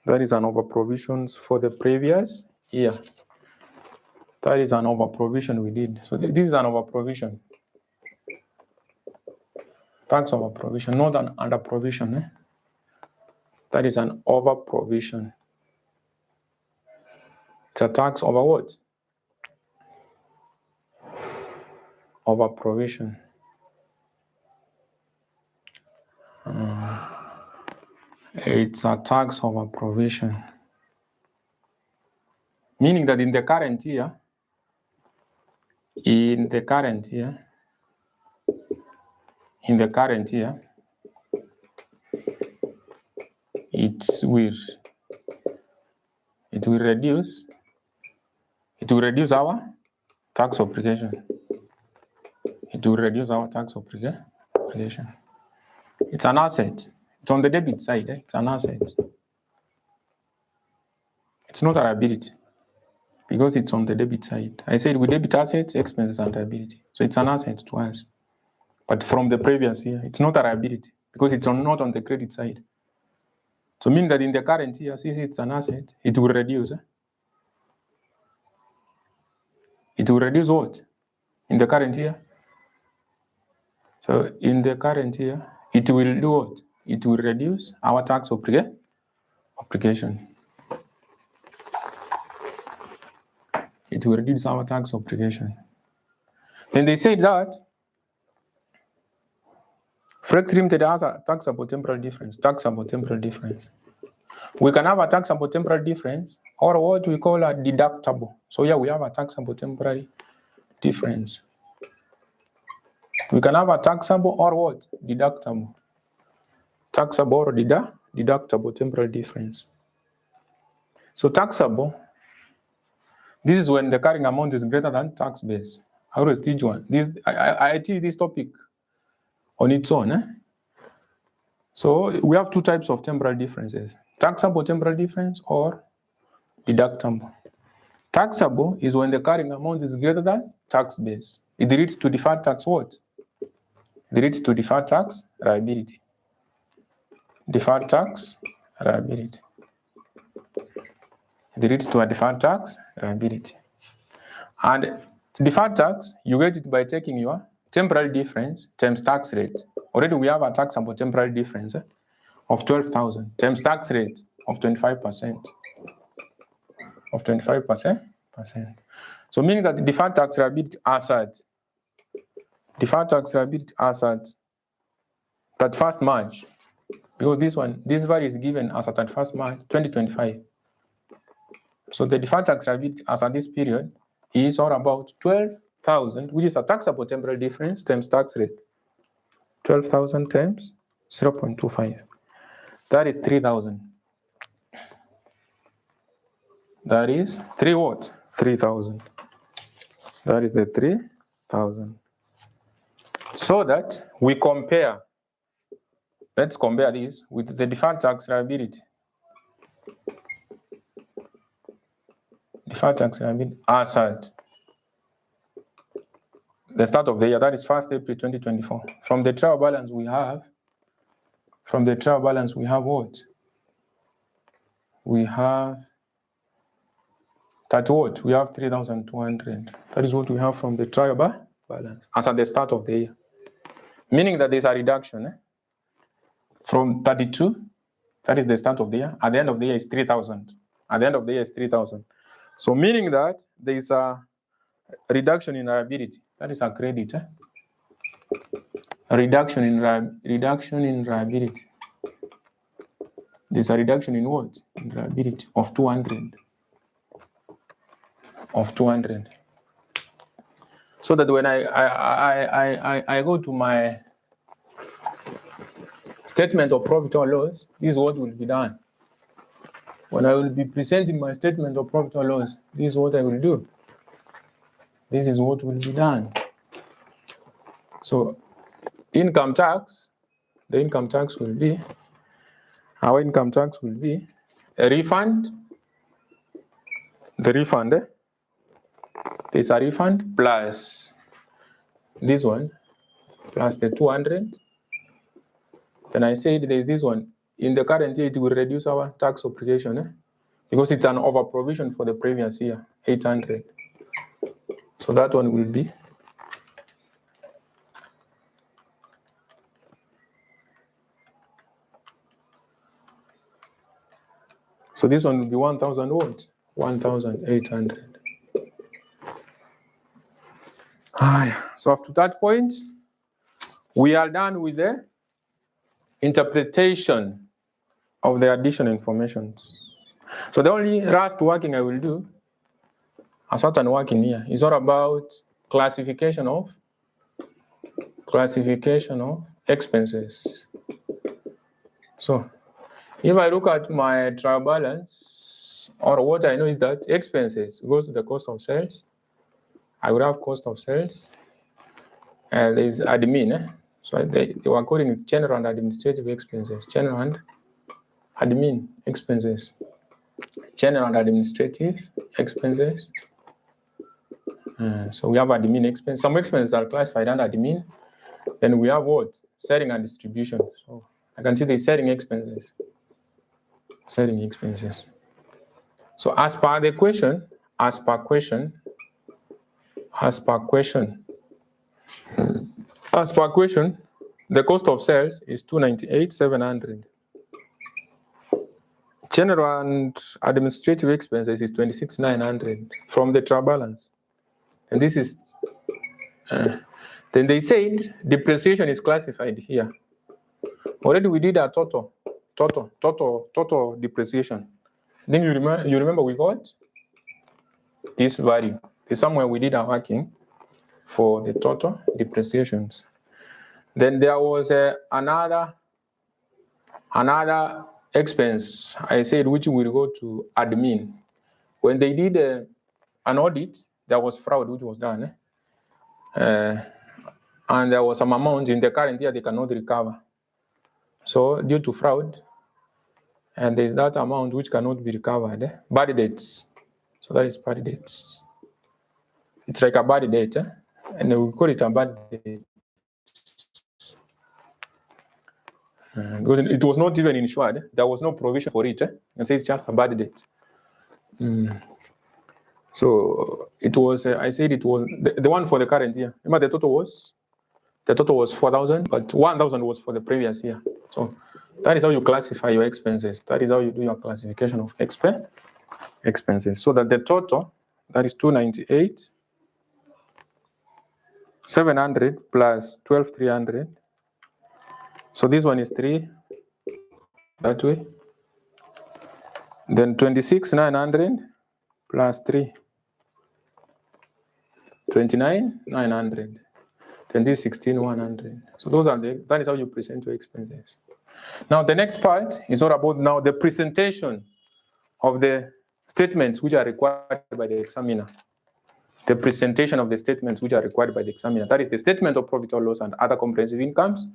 Speaker 1: That is an over provisions for the previous year. That is an over provision we did. So this is an over provision. Tax over provision, not an under provision. That is an over provision. It's a tax over what? Over provision. It's a tax over provision. Meaning that in the current year, it will reduce our tax obligation. It will reduce our tax obligation. It's an asset. It's on the debit side. It's an asset. It's not a liability because it's on the debit side. I said we debit assets, expenses, and liability. So it's an asset to us. But from the previous year, it's not a liability because it's not on the credit side. So meaning that in the current year, since it's an asset, it will reduce. It will reduce what? In the current year? So in the current year, it will do what? It will reduce our tax obligation. It will reduce our tax obligation. Then they said that flex limited has a taxable temporal difference. We can have a taxable temporal difference or what we call a deductible. So here we have a taxable temporary difference. We can have a taxable or what? Deductible. Taxable or deductible temporal difference. So taxable, this is when the carrying amount is greater than tax base. I always teach one. I teach this topic on its own. So we have two types of temporal differences. Taxable temporal difference or deductible. Taxable is when the carrying amount is greater than tax base. It leads to deferred tax what? It leads to deferred tax liability. Deferred tax liability. It leads to a deferred tax liability. And deferred tax, you get it by taking your temporal difference times tax rate. Already we have a taxable temporal difference of 12,000 times tax rate of 25%. So meaning that the deferred tax liability asset, that first March, because this value is given as at 31st March 2025. So the deferred tax liability as at this period is all about 12,000, which is a taxable temporal difference times tax rate. 12,000 times 0.25. That is 3,000. That is 3 what? 3,000. That is the 3,000. So that we compare. Let's compare this with the deferred tax liability. Deferred tax liability asset. The start of the year, that is 1st April 2024. From the trial balance we have what? We have that what? We have 3,200. That is what we have from the trial balance as at the start of the year. Meaning that there's a reduction from 32, that is the start of the year. At the end of the year is 3,000. So meaning that there is a reduction in liability. That is a credit. A reduction in liability. there's a reduction in what? In liability of 200. So that when I go to my statement of profit or loss, this is what will be done. When I will be presenting my statement of profit or loss, this is what I will do. This is what will be done. So income tax, the income tax will be, our income tax will be a refund. The refund, there's a refund plus this one, plus the 200. Then I said there's this one. In the current year, it will reduce our tax obligation because it's an over provision for the previous year, 800. So that one will be so this one will be 1,000 what? 1,800. So up to that point, we are done with the interpretation of the additional information. So the only last working I will do, a certain working here, is all about classification of expenses. So if I look at my trial balance, or what I know is that expenses goes to the cost of sales. I will have cost of sales, and there's admin. So they were calling it general and administrative expenses. General and admin expenses. General and administrative expenses. So we have admin expenses. Some expenses are classified under admin. Then we have what? Selling and distribution. So I can see the selling expenses. Selling expenses. So as per the question, the cost of sales is 298,700. General and administrative expenses is 26,900 from the trial balance. And this is, then they said depreciation is classified here. Already we did a total depreciation. Then you remember we got this value. There's somewhere we did our working for the total depreciations. Then there was another expense, I said, which will go to admin. When they did an audit, there was fraud which was done. And there was some amount in the current year they cannot recover. So due to fraud, and there's that amount which cannot be recovered, bad debts. So that is bad debts. It's like a bad debt, and we call it a bad debt. Because it was not even insured. There was no provision for it. And so it's just a bad debt. So it was, I said it was the one for the current year. Remember the total was 4,000, but 1,000 was for the previous year. So that is how you classify your expenses. That is how you do your classification of expenses. So that the total, that is 298,700 plus 12,300. So this one is 3 that way. Then 26,900 plus 3. 29,900. Then this 16,100. So those are that is how you present your expenses. Now the next part is all about now the presentation of the statements which are required by the examiner. The presentation of the statements which are required by the examiner. That is the statement of profit or loss and other comprehensive incomes,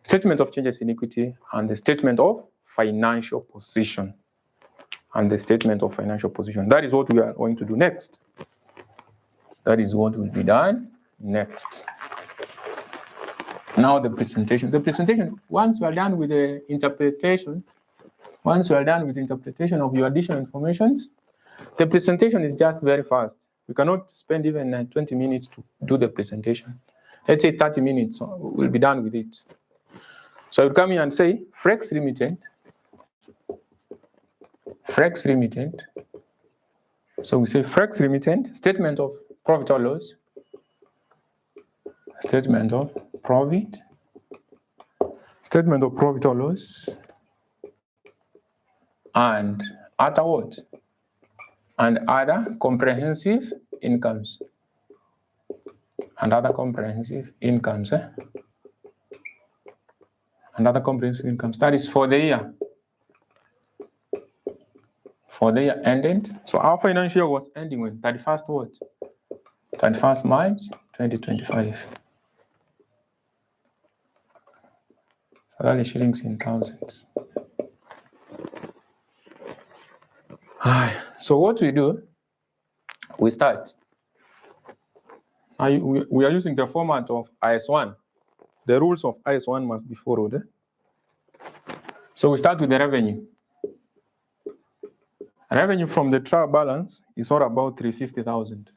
Speaker 1: statement of changes in equity, and the statement of financial position. And the statement of financial position. That is what we are going to do next. That is what will be done next. Now the presentation. The presentation, once we are done with the interpretation, of your additional informations, the presentation is just very fast. We cannot spend even 20 minutes to do the presentation. Let's say 30 minutes, we'll be done with it. So I will come here and say, Frex Limited. So we say Frex Limited, statement of profit or loss. Statement of profit or loss. and other what? And other comprehensive incomes. And other comprehensive incomes. And other comprehensive incomes. That is for the year. For the year ended. So our financial year was ending when? 31st what? 31st March 2025. So that is shillings in thousands. So what we do, we start. We are using the format of IS1. The rules of IS1 must be followed. So we start with the revenue. Revenue from the trial balance is all about 350,000.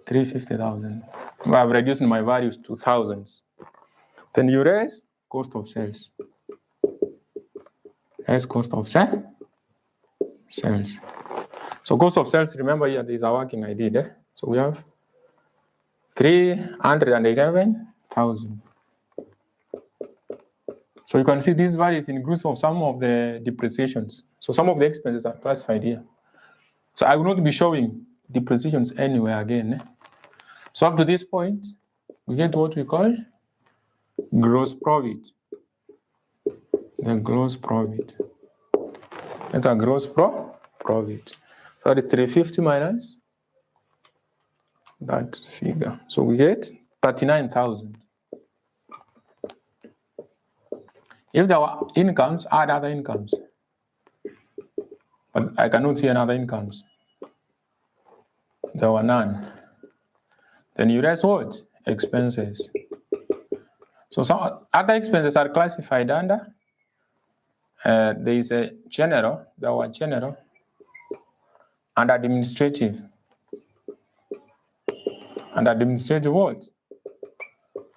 Speaker 1: 350,000. I've reduced my values to thousands. Then you raise cost of sales. Raise cost of sales. So cost of sales, remember here, there is a working I did. So we have 311,000. So you can see these values inclusive of some of the depreciations. So some of the expenses are classified here. So I will not be showing depreciations anywhere again. So up to this point, we get what we call gross profit. The gross profit. That's a gross profit. So that is 350 minus that figure. So we get 39,000. If there were incomes, add other incomes. But I cannot see another incomes. There were none. Then you raise what? Expenses. So some other expenses are classified under. There is a general, there were general, and administrative. And administrative what?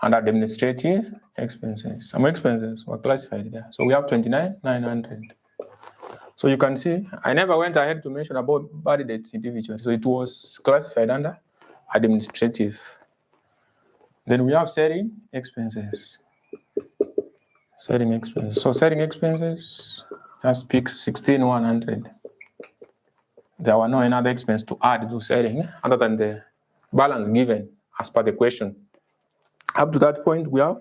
Speaker 1: And administrative expenses. Some expenses were classified there. So we have 29,900. So you can see, I never went ahead to mention about bad debts individually. So it was classified under administrative. Then we have selling expenses. Selling expenses. So selling expenses, just pick 16,100. There were no another expense to add to selling other than the balance given as per the question. Up to that point, we have.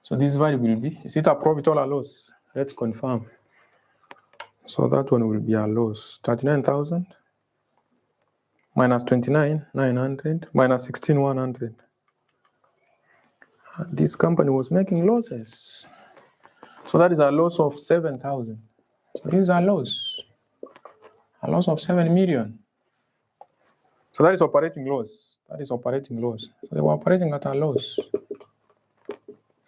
Speaker 1: So this value will be, is it a profit or a loss? Let's confirm. So that one will be a loss. 39,000 minus 29,900 minus 16,100. This company was making losses. So that is a loss of 7,000. So this is a loss of 7 million. So that is operating loss. That is operating loss. So they were operating at a loss.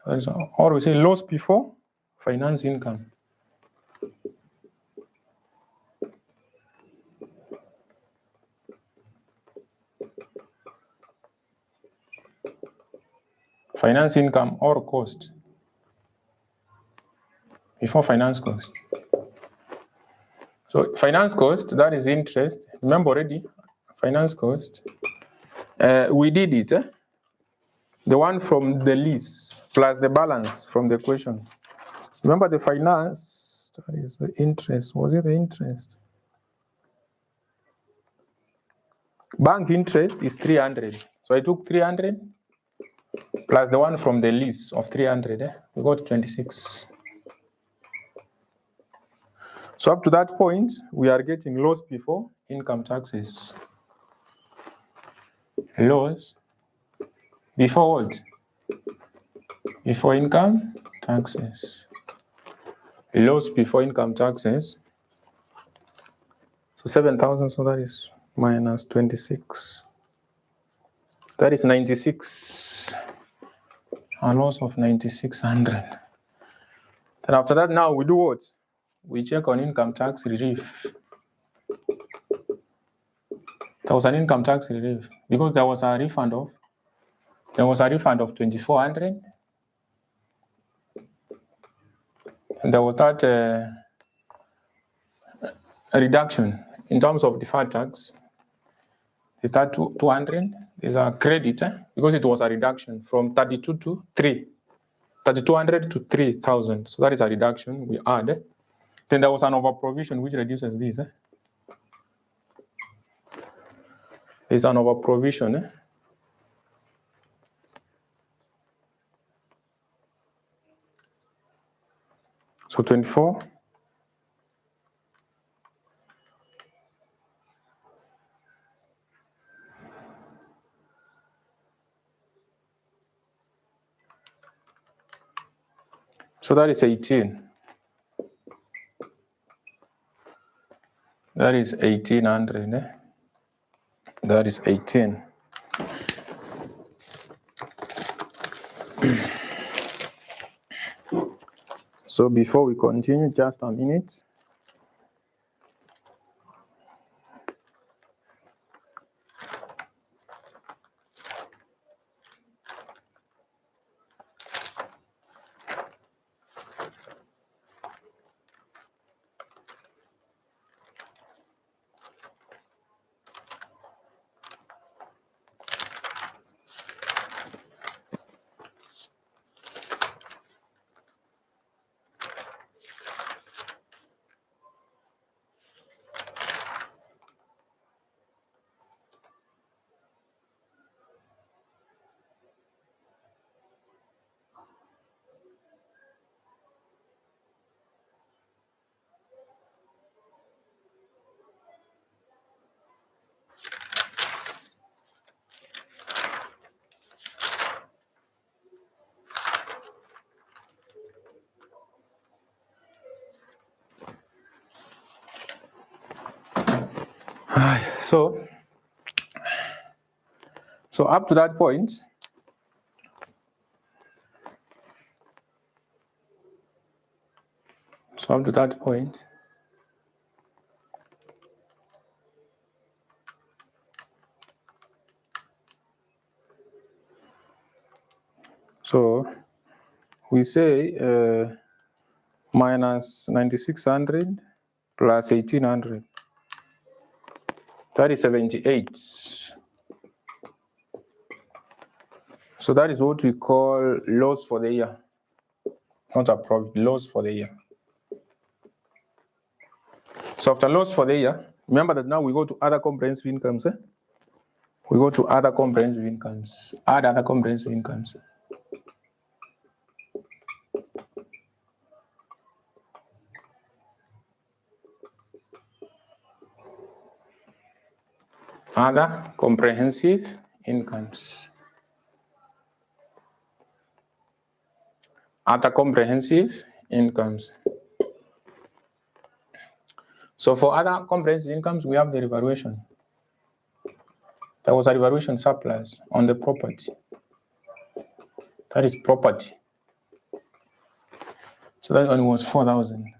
Speaker 1: That is, or we say loss before finance income. Finance income or cost. Before finance cost. So finance cost, that is interest. Remember already, finance cost. We did it. The one from the lease plus the balance from the equation. Remember the finance, that is the interest. Was it the interest? Bank interest is 300. So I took 300 plus the one from the lease of 300. We got 26. So up to that point, we are getting loss before income taxes. Loss before what? Before income taxes. Loss before income taxes. So 7,000, so that is minus 26. That is 96. A loss of 9,600. Then after that, now we do what? We check on income tax relief. There was an income tax relief because there was a refund of 2,400. And there was that a reduction in terms of deferred tax. Is that 200? There's a credit because it was a reduction from 32 to 3. 3,200 to 3,000. So that is a reduction we add. Then there was an over provision which reduces this. There's an over provision. So 24. So that is 18. That is 1800. That is 18. So before we continue, just a minute. So up to that point, so we say minus 9600 plus 1800. That is 78. So that is what we call loss for the year. Not a profit, loss for the year. So after loss for the year, remember that now we go to other comprehensive incomes. We go to other comprehensive incomes. Add other comprehensive incomes. Other comprehensive incomes. Other comprehensive incomes. So for other comprehensive incomes, we have the revaluation. There was a revaluation surplus on the property. That is property. So that one was 4,000.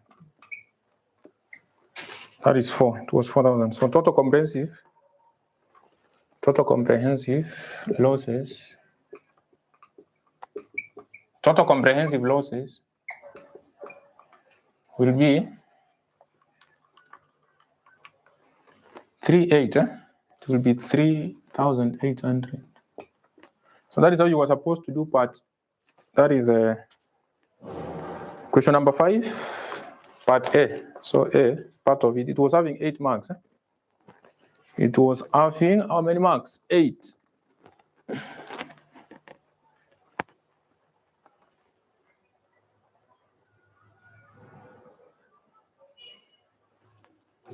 Speaker 1: That is 4. It was 4,000. So total comprehensive losses. Total comprehensive losses will be 38. It will be 3,800. So that is how you were supposed to do part. That is question number 5, part A. So A, part of it, it was having 8 marks. It was having how many marks? 8.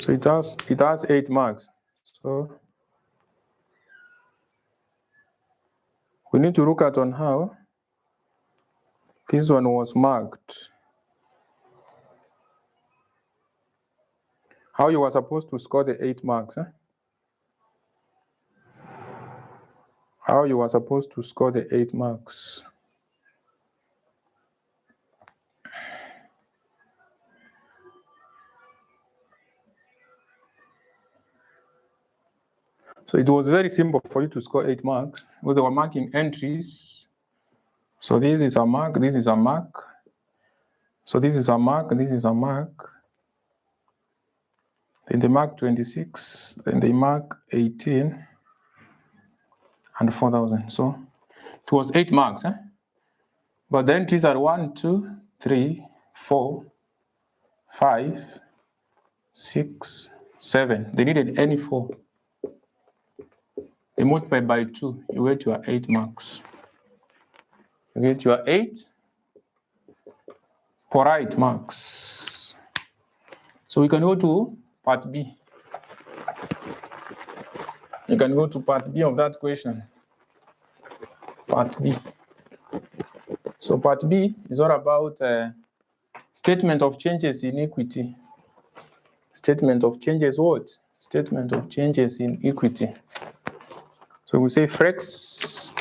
Speaker 1: So it has 8 marks. So we need to look at on how this one was marked. How you were supposed to score the 8 marks. How you were supposed to score the 8 marks. So it was very simple for you to score 8 marks because they were marking entries. So this is a mark, this is a mark. So this is a mark, this is a mark. Then they mark 26, then they mark 18 and 4,000. So it was 8 marks. But the entries are 1, 2, 3, 4, 5, 6, 7. They needed any 4. You multiply by 2, you get your 8 marks. You get your 8 polite marks. So we can go to part B. You can go to part B of that question. Part B. So part B is all about statement of changes in equity. Statement of changes what? Statement of changes in equity. So we say Frex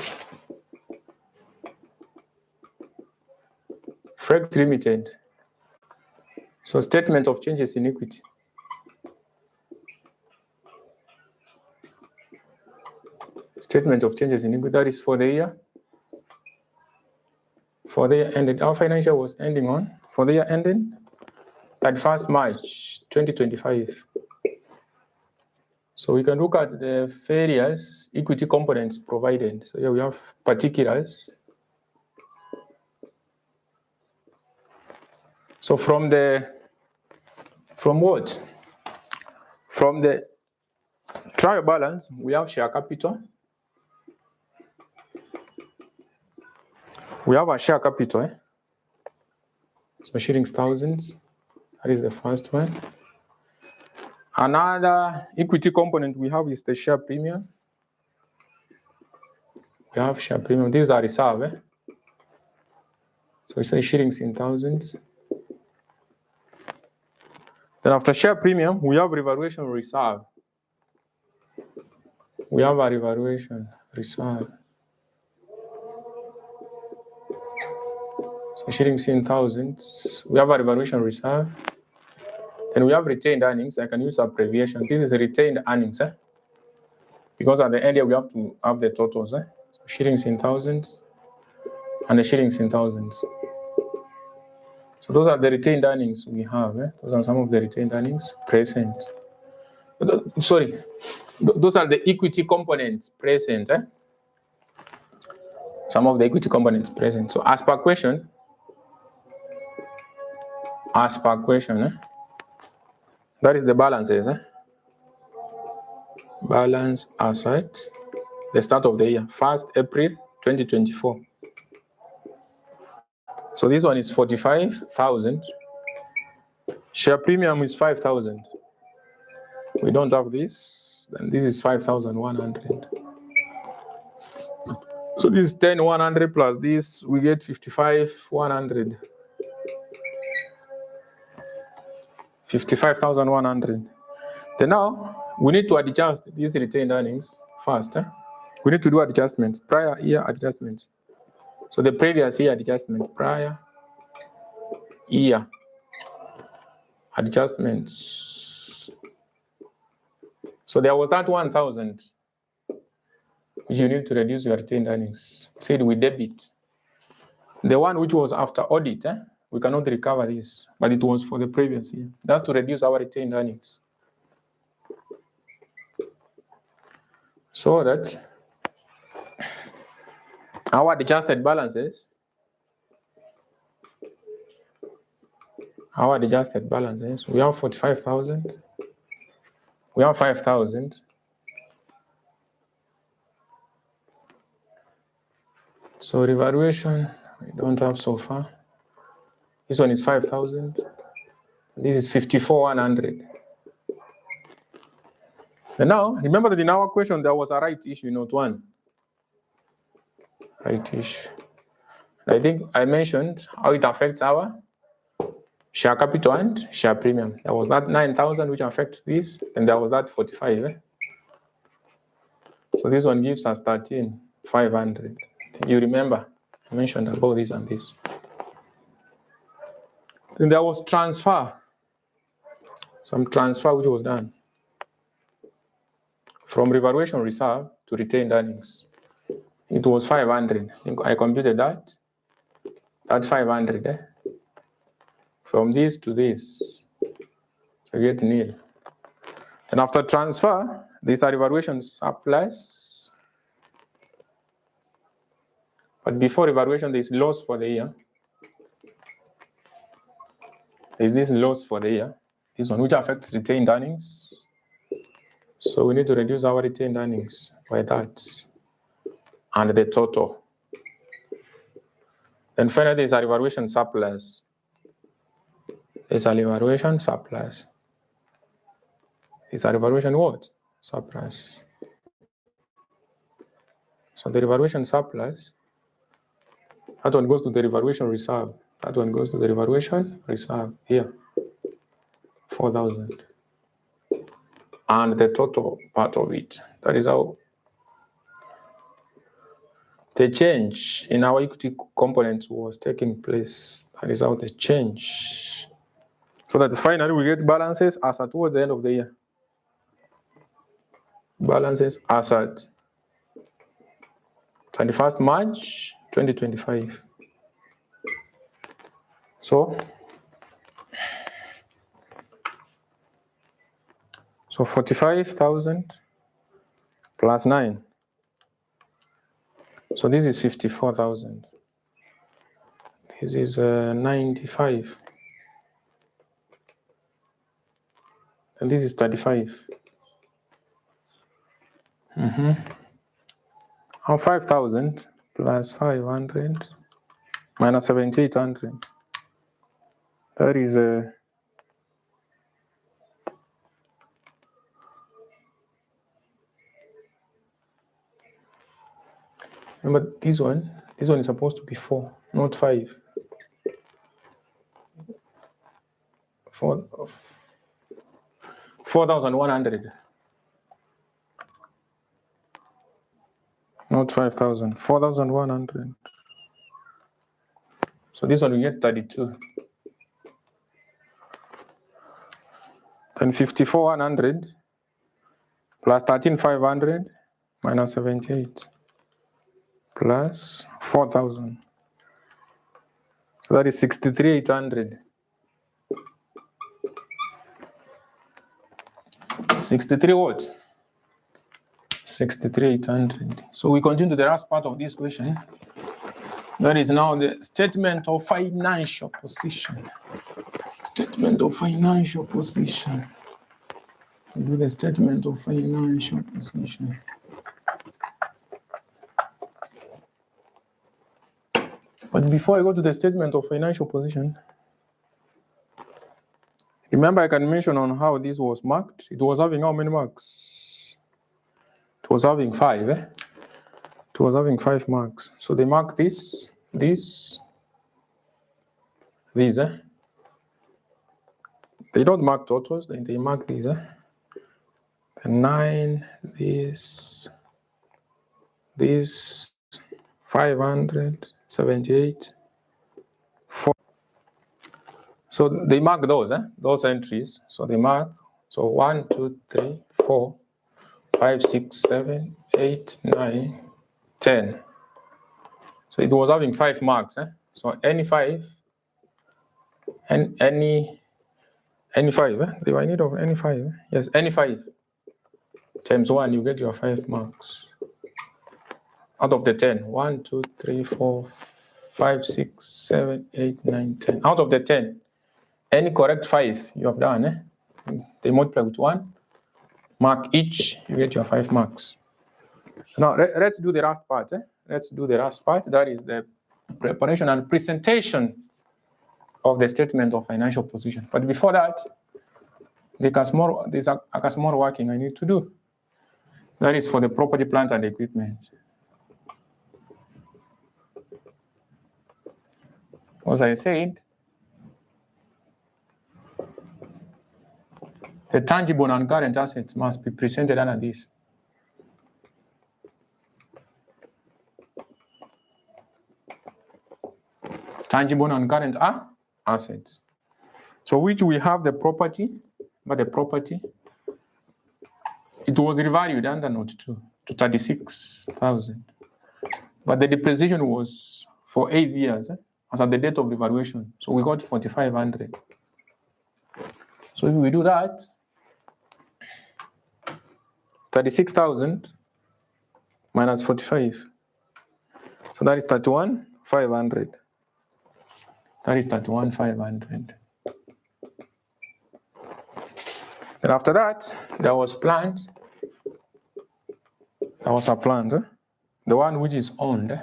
Speaker 1: Limited. So statement of changes in equity. Statement of changes in equity, that is for the year. For the year ended, our financial was ending on, for the year ending, 31st March 2025. So we can look at the various equity components provided. So here we have particulars. So from what? From the trial balance, we have share capital. We have a share capital. So shillings thousands. That is the first one. Another equity component we have is the share premium. We have share premium. These are reserve. So we say shillings in thousands. Then after share premium, we have revaluation reserve. We have a revaluation reserve. So shillings in thousands. We have a revaluation reserve. Then we have retained earnings. I can use abbreviation. This is retained earnings. Because at the end here we have to have the totals. So shillings in thousands and the shillings in thousands. So those are the retained earnings we have. Those are some of the retained earnings present. Sorry, those are the equity components present. Some of the equity components present. So as per question, that is the balances. Balance asset, the start of the year, 1st April 2024. So this one is 45,000. Share premium is 5,000. We don't have this. Then this is 5,100. So this is 10,100 plus this, we get 55,100. 55,100. Then now we need to adjust these retained earnings first. We need to do adjustments, prior year adjustments. So the previous year adjustment, prior year adjustments. So there was that 1,000 which you need to reduce your retained earnings. Said we debit. The one which was after audit, we cannot recover this, but it was for the previous year. That's to reduce our retained earnings. So that our adjusted balances, we have 45,000, we have 5,000. So revaluation, we don't have so far. This one is 5,000. This is 54,100. And now, remember that in our question, there was a right issue, not one. Right issue. I think I mentioned how it affects our share capital and share premium. There was that 9,000 which affects this, and there was that 45. So this one gives us 13,500. You remember, I mentioned about this and this. Then there was transfer. Some transfer which was done from revaluation reserve to retained earnings. It was 500. I computed that. That's 500. From this to this, I get nil. And after transfer, these are revaluation surplus. But before revaluation, there is loss for the year. There's this loss for the year. This one, which affects retained earnings. So we need to reduce our retained earnings by that. And the total. Then finally, there's a revaluation surplus. There's a revaluation surplus. It's a revaluation what? Surplus. So the revaluation surplus, that one goes to the revaluation reserve. That one goes to the revaluation reserve here, 4,000. And the total part of it. That is how the change in our equity components was taking place. That is how the change. So that finally we get balances as at towards the end of the year. Balances as at 21st March 2025. So 45,000 plus 9. So this is 54,000. This is 95. And this is 35. How 5,000 plus 500 minus 7,800. That is remember this one is supposed to be 4, not 5. 4,100. Not 5,000. 4,100. So this one we get 32. Then 54,100 plus 13,500 minus 78 plus 4,000. So that is 63,800. 63 what? 63,800. So we continue to the last part of this question. That is now the statement of financial position. Statement of financial position. We do the statement of financial position. But before I go to the statement of financial position, remember I can mention on how this was marked. It was having how many marks? It was having 5. It was having 5 marks. So they mark this, these. They don't mark totals, they mark these. The 9, this, 578, 4. So they mark those entries. So they mark, so 1, 2, 3, 4, 5, 6, 7, 8, 9, 10. So it was having 5 marks. So any 5, and any 5, they were in need of any 5. Yes, any 5 times 1, you get your 5 marks. Out of the 10, 1, 2, 3, 4, 5, 6, 7, 8, 9, 10. Out of the 10, any correct 5 you have done, they multiply with 1, mark each, you get your 5 marks. Now let's do the last part. Let's do the last part. That is the preparation and presentation of the statement of financial position. But before that, there's a small working I need to do. That is for the property, plant, and equipment. As I said, the tangible and current assets must be presented under this. Tangible and current assets. So which we have the property, but the property, it was revalued under note 2 to 36,000. But the depreciation was for 8 years as at the date of revaluation. So we got 4,500. So if we do that, 36,000 minus 45. So that is 31,500. That is 31,500. And after that, there was plant. There was a plant, the one which is owned,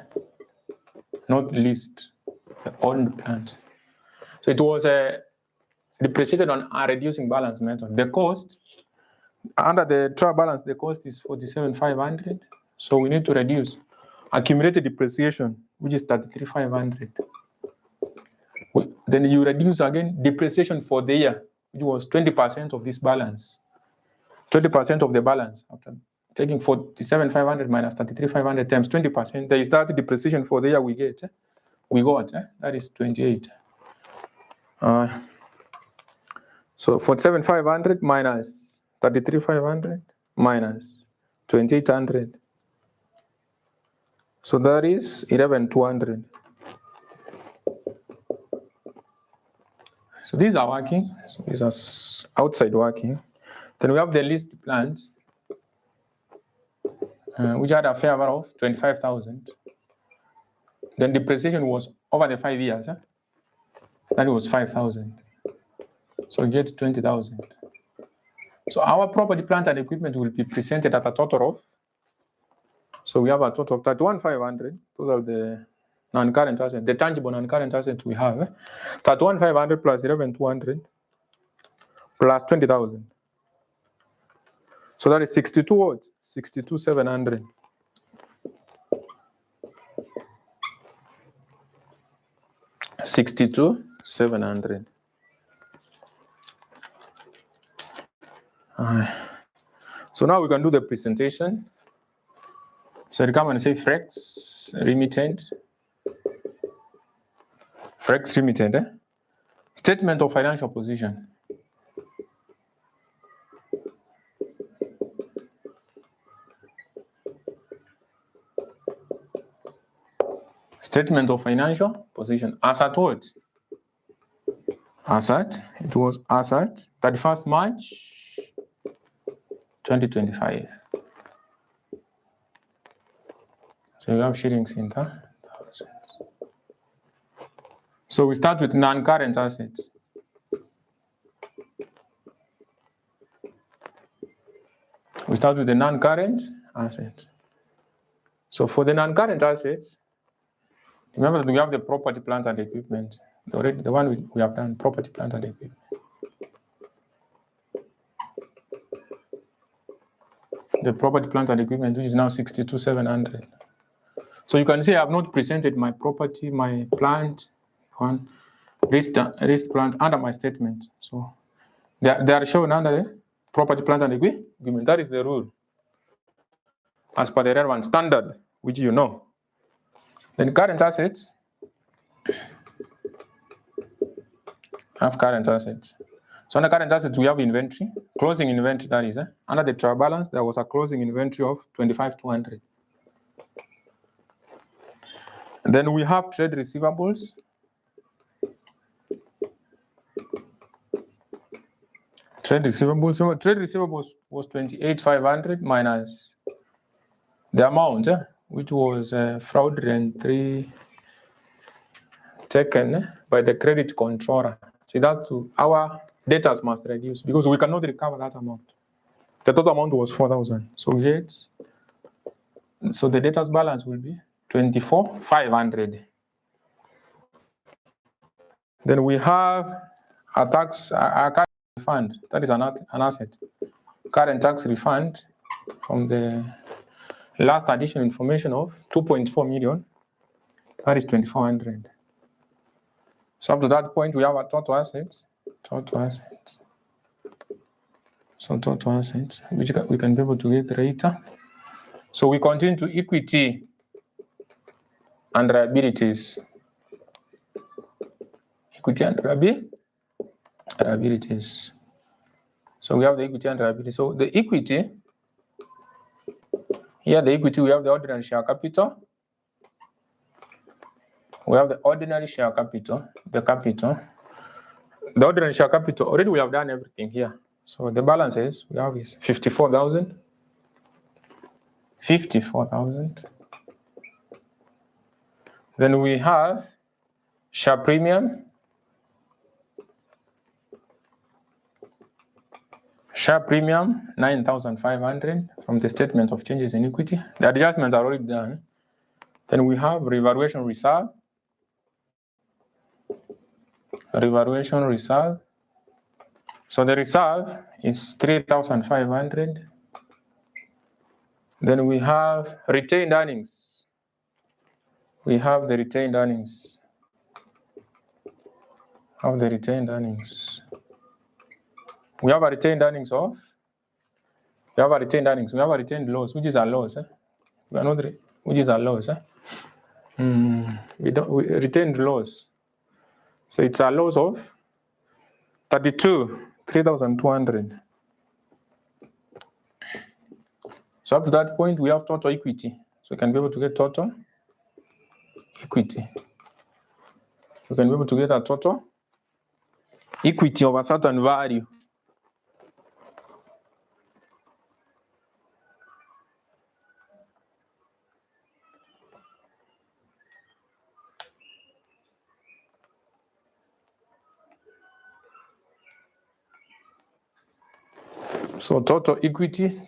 Speaker 1: not leased, the owned plant. So it was depreciated on a reducing balance method. The cost, under the trial balance, the cost is 47,500. So we need to reduce accumulated depreciation, which is 33,500. Then you reduce again depreciation for the year, which was 20% of this balance. 20% of the balance. After taking 47,500 minus 33,500 times 20%, there is that depreciation for the year we get. That is 28. So 47,500 minus 33,500 minus 2,800. So that is 11,200. So these are working. So these are outside working. Then we have the leased plants, which had a fair value of 25,000. Then depreciation was over the 5 years. That was 5,000. So we get 20,000. So our property, plant, and equipment will be presented at a total of. So we have a total of 31,500. Those are the non-current assets, the tangible non-current assets we have. 31,500 plus 11,200 plus 20,000. So that is 62 what? 62,700. $62,700. So now we can do the presentation. So you come and say Frex remitted. Frex remitted. Statement of financial position. Statement of financial position. Asset what? Asset. It was asset 31st March 2025. So you have shillings in there. So we start with non-current assets. We start with the non-current assets. So for the non-current assets, remember that we have the property, plant, and equipment. Already the one we have done, property, plant, and equipment. The property, plant, and equipment, which is now 62,700. So you can see I have not presented my property, my plant, risk plant under my statement. So they are shown under the property, plant, and equipment. That is the rule, as per the relevant standard, which you know. Then current assets. Have current assets. So under current assets, we have inventory, closing inventory, that is. Under the trial balance, there was a closing inventory of 25,200. Then we have trade receivables. Trade receivables was 28,500 minus the amount, which was fraudulently taken by the credit controller. So that's to our debtors must reduce because we cannot recover that amount. The total amount was 4,000. So the debtors balance will be 24,500. Then we have a current refund. That is an asset. Current tax refund from the last additional information of 2.4 million. That is 2,400. So up to that point, we have our total assets. So total assets, which we can be able to get later. So we continue to equity and liabilities. Equity and liabilities. So we have the equity and liability. So the equity, here the equity, we have the ordinary share capital. We have the ordinary share capital, the capital. The ordinary share capital, already we have done everything here. So the balances we have is 54,000. 54,000. Then we have share premium. Share premium 9,500 from the statement of changes in equity. The adjustments are already done. Then we have revaluation reserve. Revaluation reserve. So the reserve is 3,500. Then we have retained earnings. We have the retained earnings. We have a retained earnings of. We have a retained earnings. We have a retained loss, which is a loss. We are not, which is a loss. We retained loss. So it's a loss of 3,200. So up to that point, we have total equity. So we can be able to get total equity. We can be able to get a total equity of a certain value. So total equity.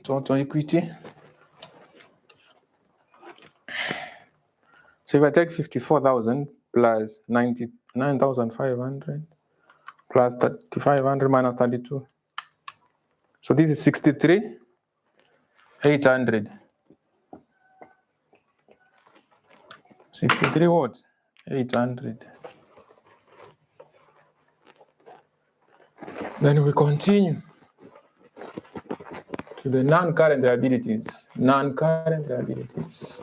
Speaker 1: So if I take 54,000 plus 99,500 plus 3,500 minus 32. So this is 63,800. 63 what? 800. Then we continue to the non-current liabilities. Non-current liabilities.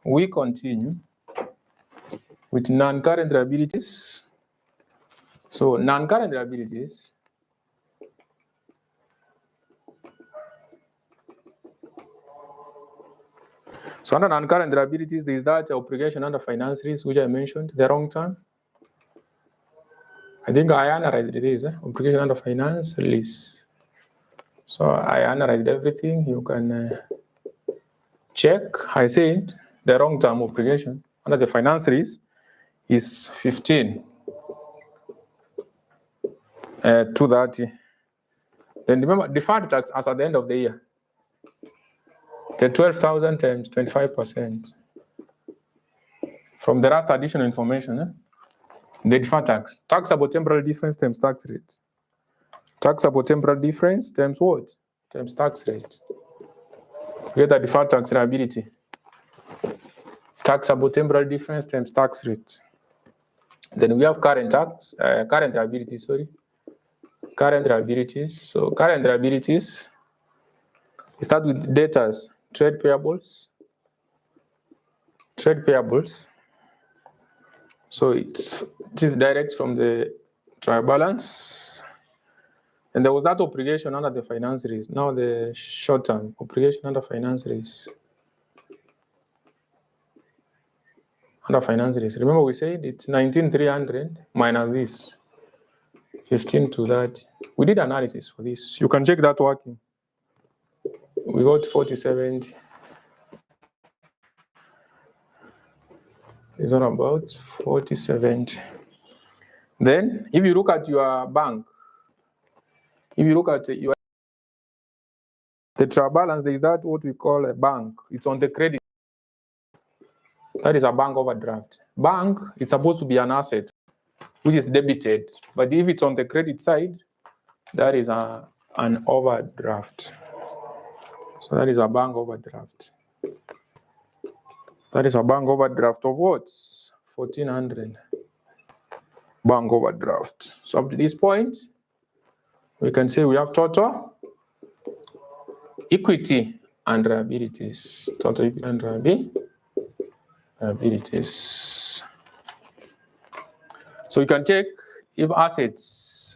Speaker 1: We continue with non-current liabilities. So non-current liabilities. So under non-current liabilities, there is that obligation under finance lease, which I mentioned, the wrong term. I think I analyzed this, obligation under finance lease. So I analyzed everything. You can check. I said the wrong term obligation under the finance lease is 15,230. Then remember, deferred tax as at the end of the year. The 12,000 times 25% from the last additional information. The deferred tax. Taxable temporal difference times tax rate. Taxable temporal difference times what? Times tax rate. Get the deferred tax liability. Taxable temporal difference times tax rate. Then we have current liabilities, Current liabilities. So current liabilities, we start with debtors, trade payables. So it is direct from the trial balance. And there was that obligation under the finance lease. Now the short-term obligation under finance lease. Remember we said it's 19,300 minus this. 15,230. We did analysis for this. You can check that working. We got 4070. It's all about 4070. Then, if you look at your bank, the trial balance, there is that what we call a bank. It's on the credit. That is a bank overdraft. Bank is supposed to be an asset, which is debited. But if it's on the credit side, that is an overdraft. So that is a bank overdraft. That is a bank overdraft of what? 1,400. Bank overdraft. So up to this point, we can say we have total equity and liabilities. Total equity and liabilities. So you can check if assets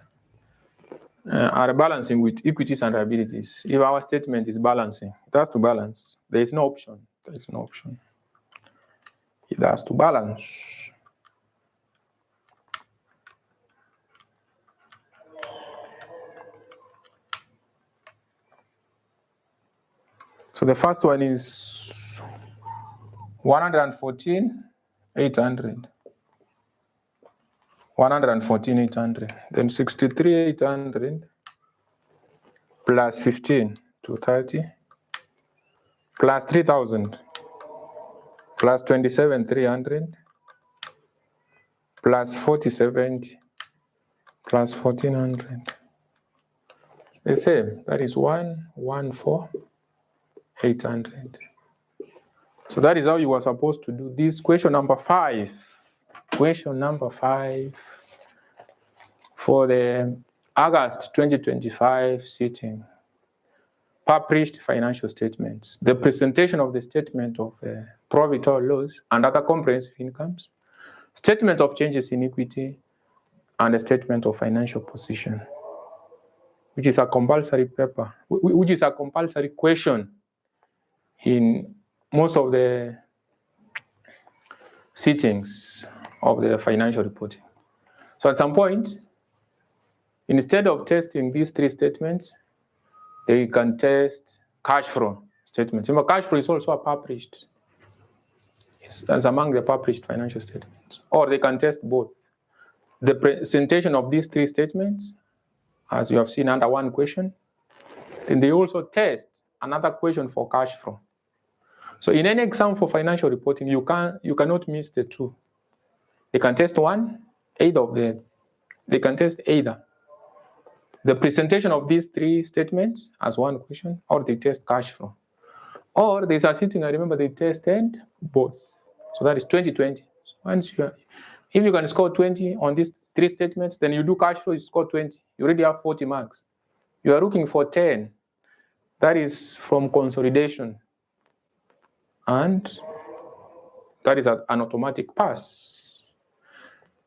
Speaker 1: are balancing with equities and liabilities. If our statement is balancing, it has to balance. There is no option. It has to balance. So the first one is 114,800. 114,800. Then 63,800 plus 15 to 30 plus 3,000 plus 27,300 plus 40,70 plus 1,400. The same. That is 114,800. So that is how you were supposed to do this. Question number 5. Question number 5 for the August 2025 sitting. Published financial statements. The presentation of the statement of profit or loss and other comprehensive incomes, statement of changes in equity, and a statement of financial position, which is a compulsory paper, which is a compulsory question in most of the sittings of the financial reporting. So at some point, instead of testing these 3 statements, they can test cash flow statements. Remember, cash flow is also published. It's among the published financial statements. Or they can test both. The presentation of these 3 statements, as you have seen under one question, then they also test another question for cash flow. So in any exam for financial reporting, you cannot miss the 2. They can test one, they can test either the presentation of these 3 statements as one question, or they test cash flow. Or there's a sitting, I remember they tested both. So that is 20-20. Once if you can score 20 on these 3 statements, then you do cash flow, you score 20. You already have 40 marks. You are looking for 10. That is from consolidation. And that is an automatic pass.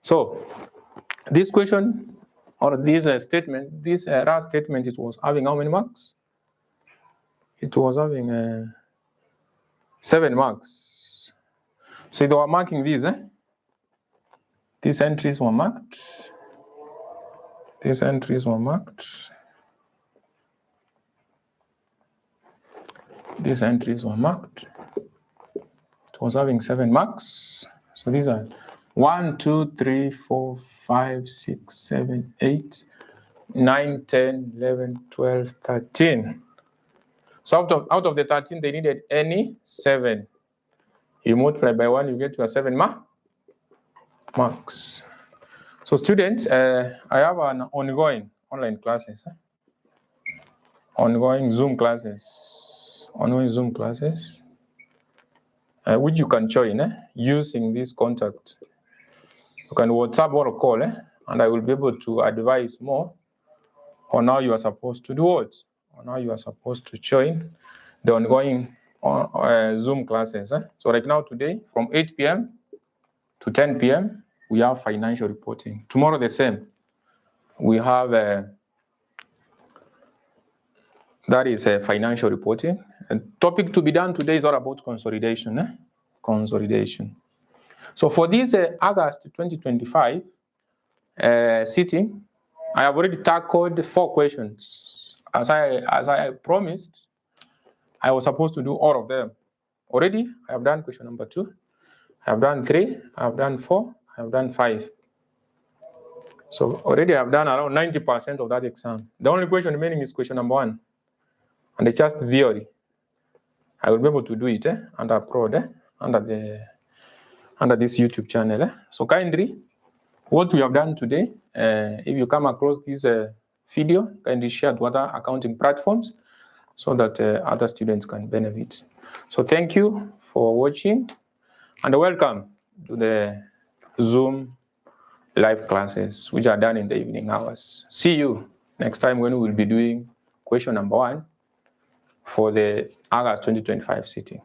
Speaker 1: So this question, or this statement, this last statement, it was having how many marks? It was having 7 marks. So they were marking these. These entries were marked. These entries were marked. These entries were marked. It was having 7 marks. So these are 1, 2, 3, 4, 5, 6, 7, 8, 9, 10, 11, 12, 13. So out of the 13, they needed any 7. You multiply by 1, you get to a 7 marks. So students, I have an ongoing online classes. Ongoing Zoom classes. Ongoing Zoom classes. Which you can join using this contact. You can WhatsApp or call, and I will be able to advise more on how you are supposed to do it, on how you are supposed to join the ongoing Zoom classes. So right now, today, from 8 p.m. to 10 p.m., we have financial reporting. Tomorrow, the same. We have, that is financial reporting. And topic to be done today is all about consolidation. Consolidation. So for this August 2025 sitting, I have already tackled 4 questions. As I promised, I was supposed to do all of them. Already, I have done question number 2. I have done 3. I have done 4. I have done 5. So already I have done around 90% of that exam. The only question remaining is question number 1. And it's just theory. I will be able to do it and upload under this YouTube channel. So kindly, what we have done today, if you come across this video, kindly share to other accounting platforms so that other students can benefit. So thank you for watching and welcome to the Zoom live classes, which are done in the evening hours. See you next time when we will be doing question number 1 for the August 2025 sitting.